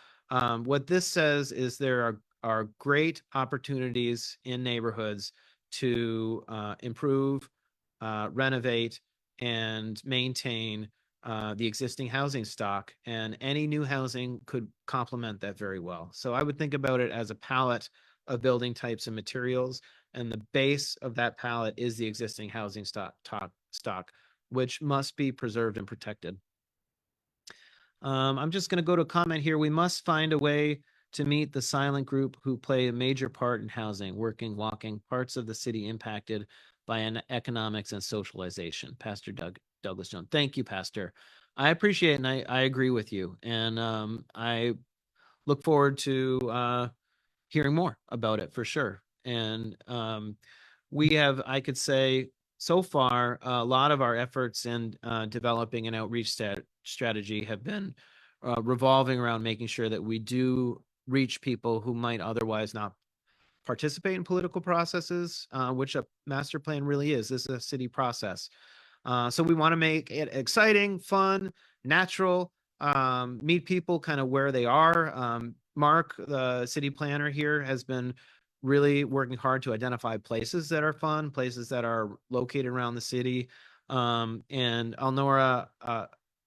what this says is there are great opportunities in neighborhoods to improve, renovate, and maintain the existing housing stock, and any new housing could complement that very well. So I would think about it as a palette of building types and materials. And the base of that palette is the existing housing stock, which must be preserved and protected. I'm just going to go to a comment here. We must find a way to meet the silent group who play a major part in housing, working, walking, parts of the city impacted by an economics and socialization. Pastor Douglas Jones. Thank you, Pastor. I appreciate it, and I agree with you. And I look forward to hearing more about it for sure. And we have, I could say, so far, a lot of our efforts in developing an outreach strategy have been revolving around making sure that we do reach people who might otherwise not participate in political processes, which a master plan really is. This is a city process. So we want to make it exciting, fun, natural, meet people kind of where they are. Mark, the city planner here, has been really working hard to identify places that are fun, places that are located around the city. And Alnora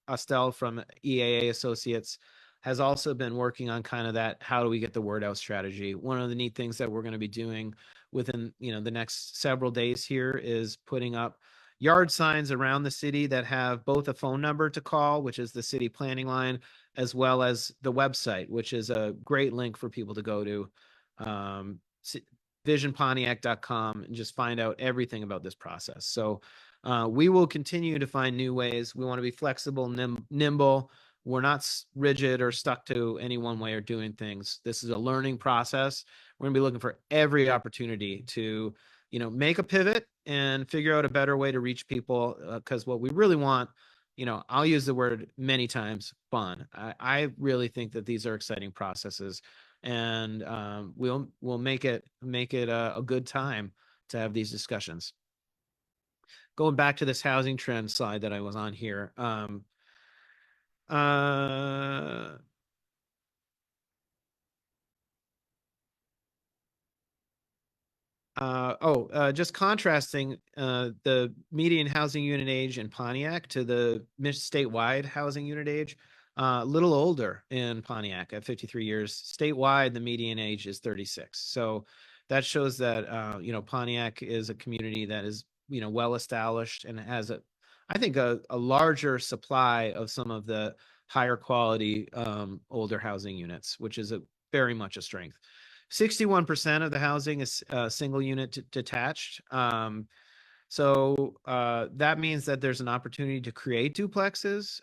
Astel from EAA Associates has also been working on kind of that how do we get the word out strategy. One of the neat things that we're going to be doing within the next several days here is putting up yard signs around the city that have both a phone number to call, which is the city planning line, as well as the website, which is a great link for people to go to, visionpontiac.com, and just find out everything about this process. So we will continue to find new ways. We want to be flexible, nimble. We're not rigid or stuck to any one way of doing things. This is a learning process. We're going to be looking for every opportunity to make a pivot and figure out a better way to reach people, because what we really want, I'll use the word many times, fun. I really think that these are exciting processes, and we'll make it a good time to have these discussions. Going back to this housing trend slide that I was on here. Just contrasting the median housing unit age in Pontiac to the statewide housing unit age, a little older in Pontiac at 53 years. Statewide, the median age is 36. So that shows that Pontiac is a community that is well established and has I think a larger supply of some of the higher quality older housing units, which is very much a strength. 61% of the housing is single unit detached. So that means that there's an opportunity to create duplexes.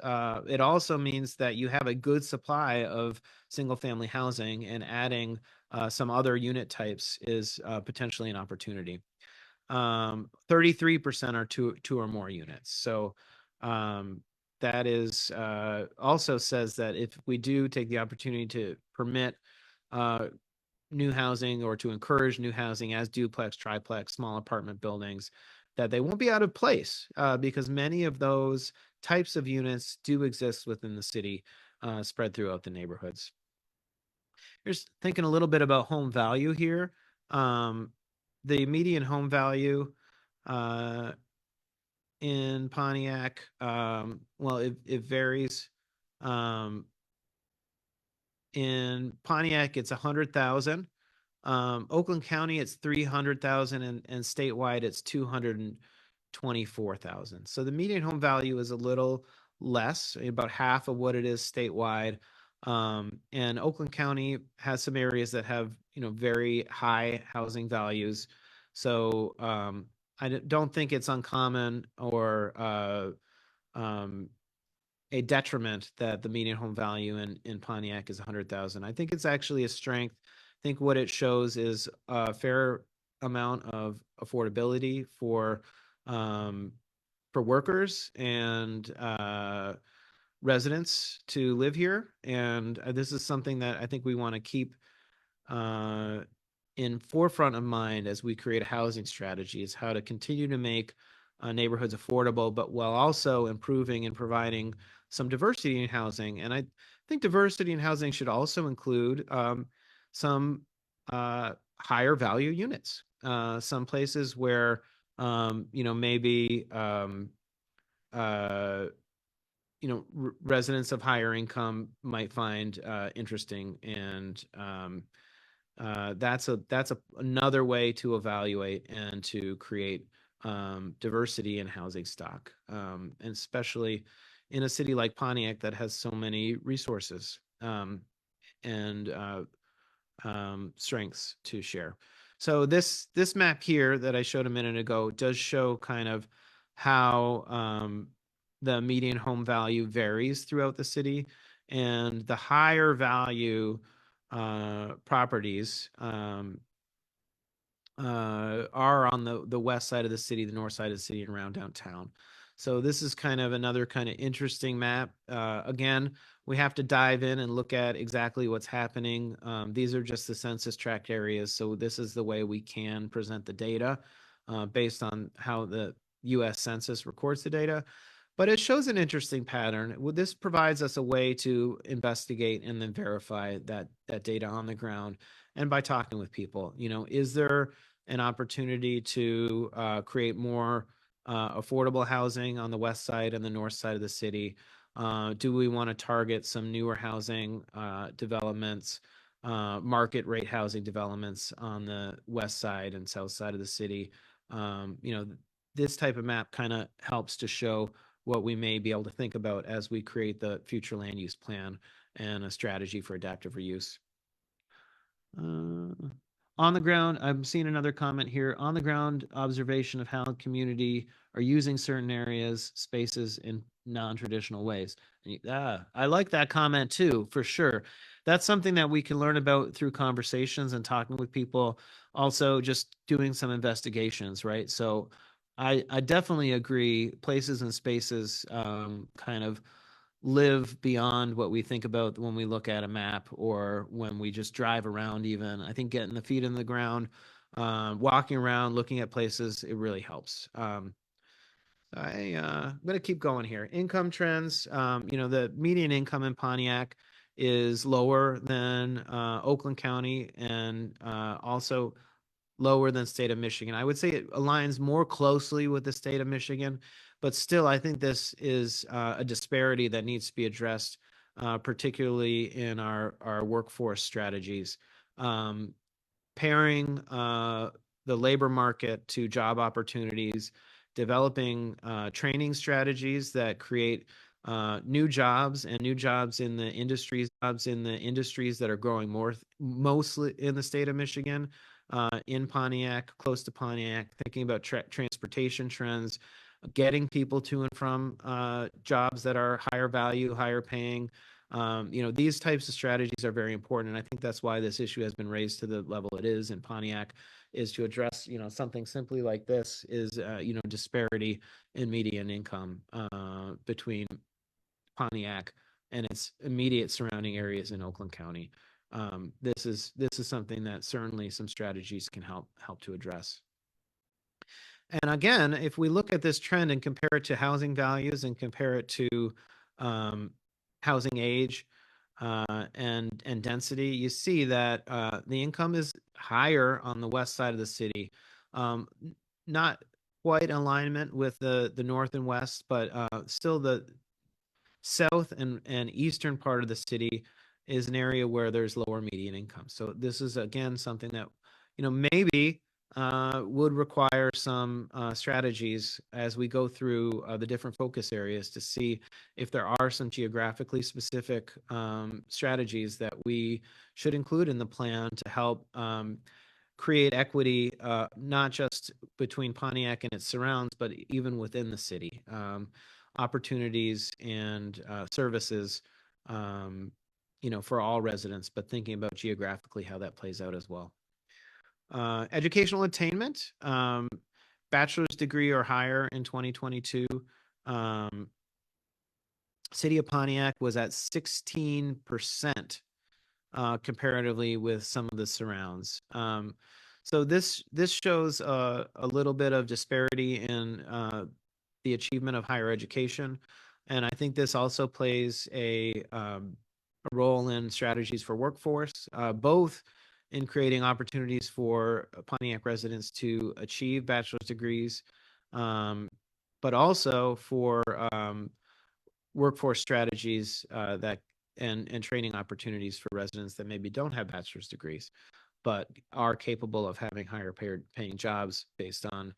It also means that you have a good supply of single family housing, and adding some other unit types is potentially an opportunity. 33% are two or more units. So that is also says that if we do take the opportunity to permit new housing or to encourage new housing as duplex, triplex, small apartment buildings, that they won't be out of place because many of those types of units do exist within the city, spread throughout the neighborhoods. Here's thinking a little bit about home value here. The median home value in Pontiac, well, it varies. In Pontiac, it's 100,000. Oakland County, it's 300,000, and statewide, it's 224,000. So the median home value is a little less, about half of what it is statewide. And Oakland County has some areas that have, very high housing values. So I don't think it's uncommon or a detriment that the median home value in Pontiac is 100,000. I think it's actually a strength. I think what it shows is a fair amount of affordability for workers and residents to live here. And this is something that I think we want to keep in forefront of mind as we create a housing strategy, is how to continue to make neighborhoods affordable, but while also improving and providing some diversity in housing. And I think diversity in housing should also include some higher value units, some places where maybe residents of higher income might find interesting, and that's another way to evaluate and to create diversity in housing stock, and especially in a city like Pontiac that has so many resources and strengths to share. So this map here that I showed a minute ago does show kind of how the median home value varies throughout the city, and the higher value properties are on the west side of the city, the north side of the city, and around downtown. So this is kind of another kind of interesting map. Again, we have to dive in and look at exactly what's happening. These are just the census tract areas, so this is the way we can present the data based on how the U.S. Census records the data. But it shows an interesting pattern. This provides us a way to investigate and then verify that data on the ground. And by talking with people, is there an opportunity to create more affordable housing on the west side and the north side of the city? Do we want to target some newer housing developments, market rate housing developments on the west side and south side of the city? This type of map kind of helps to show what we may be able to think about as we create the future land use plan and a strategy for adaptive reuse. On the ground, I'm seeing another comment here. On the ground observation of how community are using certain areas, spaces in non-traditional ways. I like that comment too, for sure. That's something that we can learn about through conversations and talking with people. Also, just doing some investigations, right? So I definitely agree. Places and spaces kind of live beyond what we think about when we look at a map or when we just drive around even. I think getting the feet in the ground, walking around, looking at places, it really helps. I'm going to keep going here. Income trends, the median income in Pontiac is lower than Oakland County and also lower than state of Michigan. I would say it aligns more closely with the state of Michigan, but still, I think this is a disparity that needs to be addressed, particularly in our workforce strategies. Pairing the labor market to job opportunities, developing training strategies that create new jobs and new jobs in the industries that are growing mostly in the state of Michigan, in Pontiac, close to Pontiac, thinking about transportation trends, getting people to and from jobs that are higher value, higher paying. These types of strategies are very important. And I think that's why this issue has been raised to the level it is in Pontiac, is to address, something simply like this is, disparity in median income between Pontiac and its immediate surrounding areas in Oakland County. This is something that certainly some strategies can help to address. And again, if we look at this trend and compare it to housing values and compare it to housing age and density, you see that the income is higher on the west side of the city. Not quite in alignment with the north and west, but still the south and eastern part of the city is an area where there's lower median income. So this is again something that maybe would require some strategies as we go through the different focus areas to see if there are some geographically specific strategies that we should include in the plan to help create equity, not just between Pontiac and its surrounds, but even within the city. Opportunities and services, for all residents, but thinking about geographically how that plays out as well. Educational attainment, bachelor's degree or higher in 2022. City of Pontiac was at 16% comparatively with some of the surrounds. So this shows a little bit of disparity in the achievement of higher education. And I think this also plays a role in strategies for workforce, both in creating opportunities for Pontiac residents to achieve bachelor's degrees, but also for workforce strategies that and training opportunities for residents that maybe don't have bachelor's degrees. but are capable of having higher paying jobs based on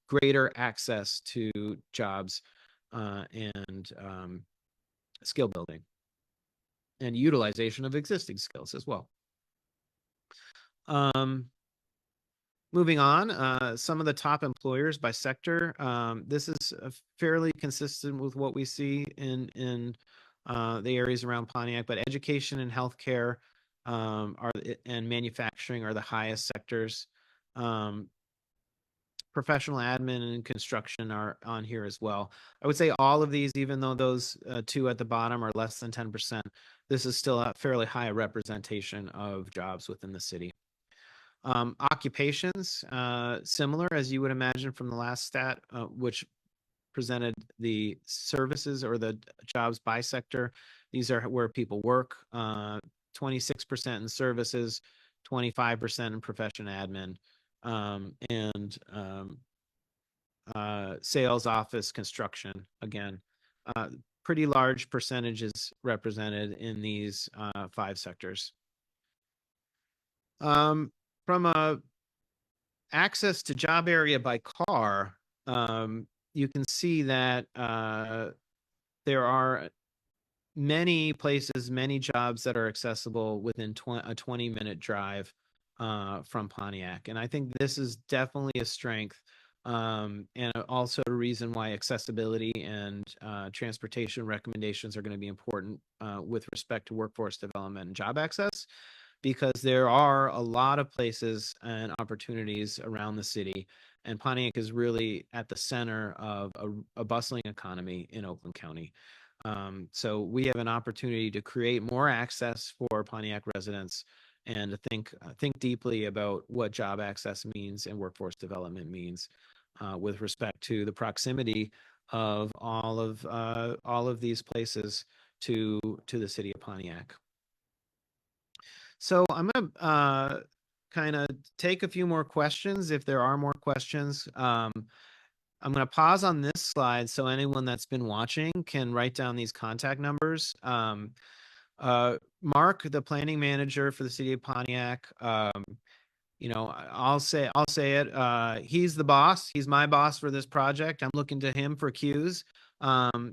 greater access to jobs and skill building and utilization of existing skills as well. Moving on, some of the top employers by sector. This is fairly consistent with what we see in the areas around Pontiac, but education and healthcare and manufacturing are the highest sectors. Professional admin and construction are on here as well. I would say all of these, even though those two at the bottom are less than 10%, this is still a fairly high representation of jobs within the city. Occupations, similar as you would imagine from the last stat, which presented the services or the jobs by sector. These are where people work, 26% in services, 25% in profession admin, and sales, office, construction. Again, pretty large percentages represented in these 5 sectors. From a access to job area by car, you can see that there are many places, many jobs that are accessible within a 20-minute drive from Pontiac. And I think this is definitely a strength and also a reason why accessibility and transportation recommendations are going to be important with respect to workforce development and job access, because there are a lot of places and opportunities around the city, and Pontiac is really at the center of a bustling economy in Oakland County. So we have an opportunity to create more access for Pontiac residents and to think deeply about what job access means and workforce development means with respect to the proximity of all of these places to the city of Pontiac. So I'm going to kind of take a few more questions if there are more questions. I'm going to pause on this slide so anyone that's been watching can write down these contact numbers. Mark, the planning manager for the city of Pontiac, you know, I'll say it. He's the boss. He's my boss for this project. I'm looking to him for cues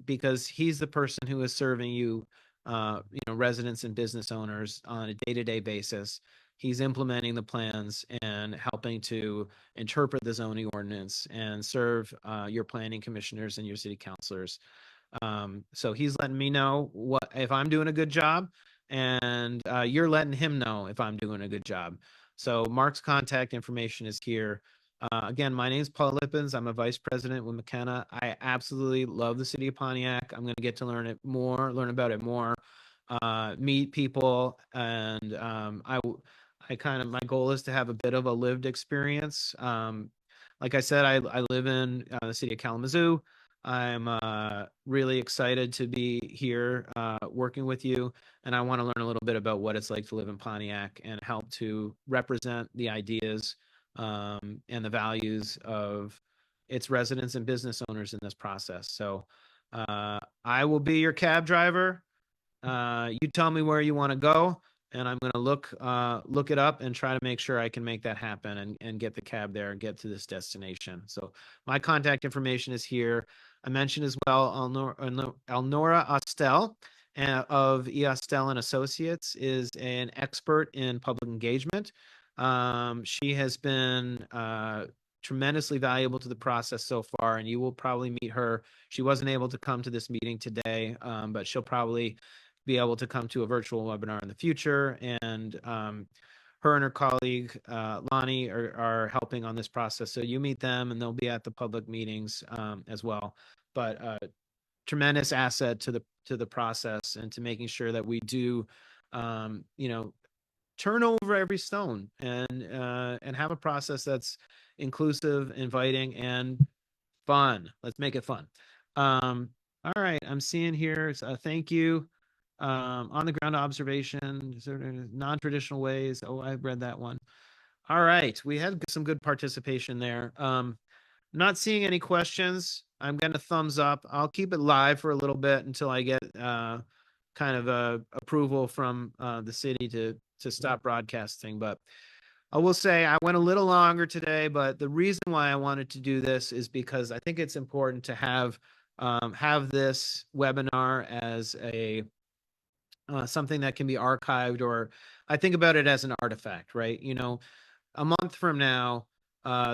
because he's the person who is serving you, you know, residents and business owners on a day-to-day basis. He's implementing the plans and helping to interpret the zoning ordinance and serve your planning commissioners and your city councilors. So he's letting me know if I'm doing a good job, and you're letting him know if I'm doing a good job. So Mark's contact information is here. Again, my name is Paul Lippens. I'm a vice president with McKenna. I absolutely love the city of Pontiac. I'm going to get to learn about it more, meet people, and my goal is to have a bit of a lived experience. Like I said, I live in the city of Kalamazoo. I'm really excited to be here working with you, and I want to learn a little bit about what it's like to live in Pontiac and help to represent the ideas and the values of its residents and business owners in this process. So I will be your cab driver. You tell me where you want to go, and I'm going to look it up and try to make sure I can make that happen and get the cab there and get to this destination. So my contact information is here. I mentioned as well Elnora Ostel of E. Ostel and Associates is an expert in public engagement. She has been tremendously valuable to the process so far, and you will probably meet her. She wasn't able to come to this meeting today, but she'll probably be able to come to a virtual webinar in the future. And her and her colleague, Lonnie, are helping on this process. So you meet them and they'll be at the public meetings as well. But tremendous asset to the process and to making sure that we do, you know, turn over every stone and have a process that's inclusive, inviting, and fun. Let's make it fun. All right, I'm seeing here. Thank you. On the ground observation, non-traditional ways. Oh, I read that one. All right, we had some good participation there. Not seeing any questions. I'm getting a thumbs up. I'll keep it live for a little bit until I get kind of a approval from the city to stop broadcasting. But I will say I went a little longer today, but the reason why I wanted to do this is because I think it's important to have this webinar as a something that can be archived, or I think about it as an artifact, right? You know, a month from now,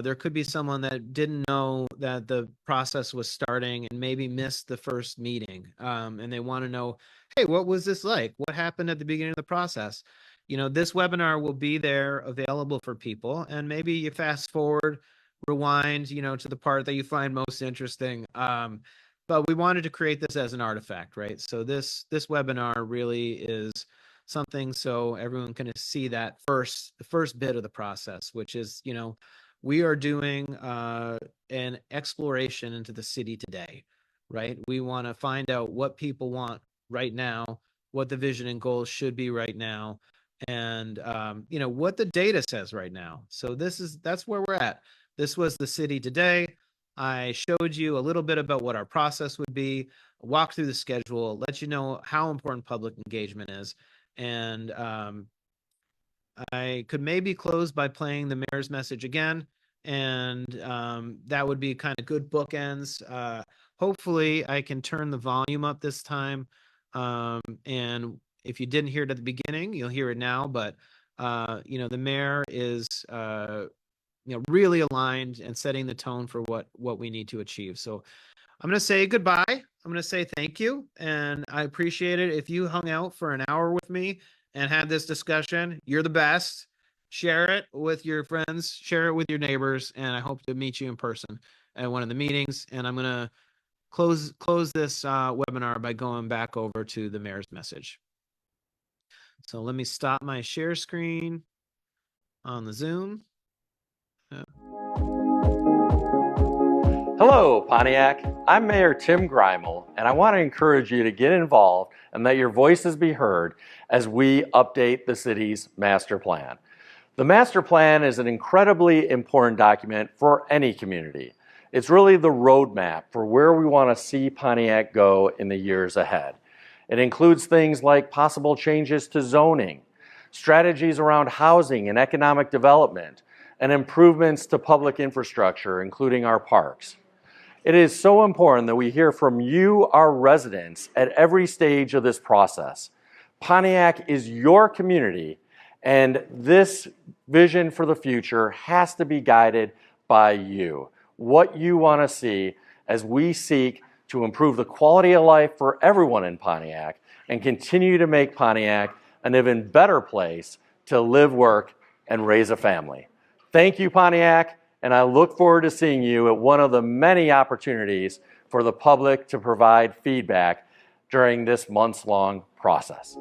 there could be someone that didn't know that the process was starting and maybe missed the first meeting. And they want to know, hey, what was this like? What happened at the beginning of the process? You know, this webinar will be there available for people. And maybe you fast forward, rewind, you know, to the part that you find most interesting. But we wanted to create this as an artifact, right? So this webinar really is something so everyone can see that the first bit of the process, which is, you know, we are doing an exploration into the city today, right? We want to find out what people want right now, what the vision and goals should be right now, and you know, what the data says right now. So that's where we're at. This was the city today. I showed you a little bit about what our process would be, walk through the schedule, let you know how important public engagement is. And I could maybe close by playing the mayor's message again. And that would be kind of good bookends. Hopefully I can turn the volume up this time. And if you didn't hear it at the beginning, you'll hear it now. But, you know, the mayor is, you know, really aligned and setting the tone for what we need to achieve. So I'm going to say goodbye. I'm going to say thank you. And I appreciate it. If you hung out for an hour with me and had this discussion, you're the best. Share it with your friends, share it with your neighbors. And I hope to meet you in person at one of the meetings. And I'm going to close this webinar by going back over to the mayor's message. So let me stop my share screen on the Zoom. Hello, Pontiac. I'm Mayor Tim Greimel, and I want to encourage you to get involved and that your voices be heard as we update the city's master plan. The master plan is an incredibly important document for any community. It's really the roadmap for where we want to see Pontiac go in the years ahead. It includes things like possible changes to zoning, strategies around housing and economic development, and improvements to public infrastructure, including our parks. It is so important that we hear from you, our residents, at every stage of this process. Pontiac is your community, and this vision for the future has to be guided by you. What you want to see as we seek to improve the quality of life for everyone in Pontiac and continue to make Pontiac an even better place to live, work, and raise a family. Thank you, Pontiac, and I look forward to seeing you at one of the many opportunities for the public to provide feedback during this months-long process.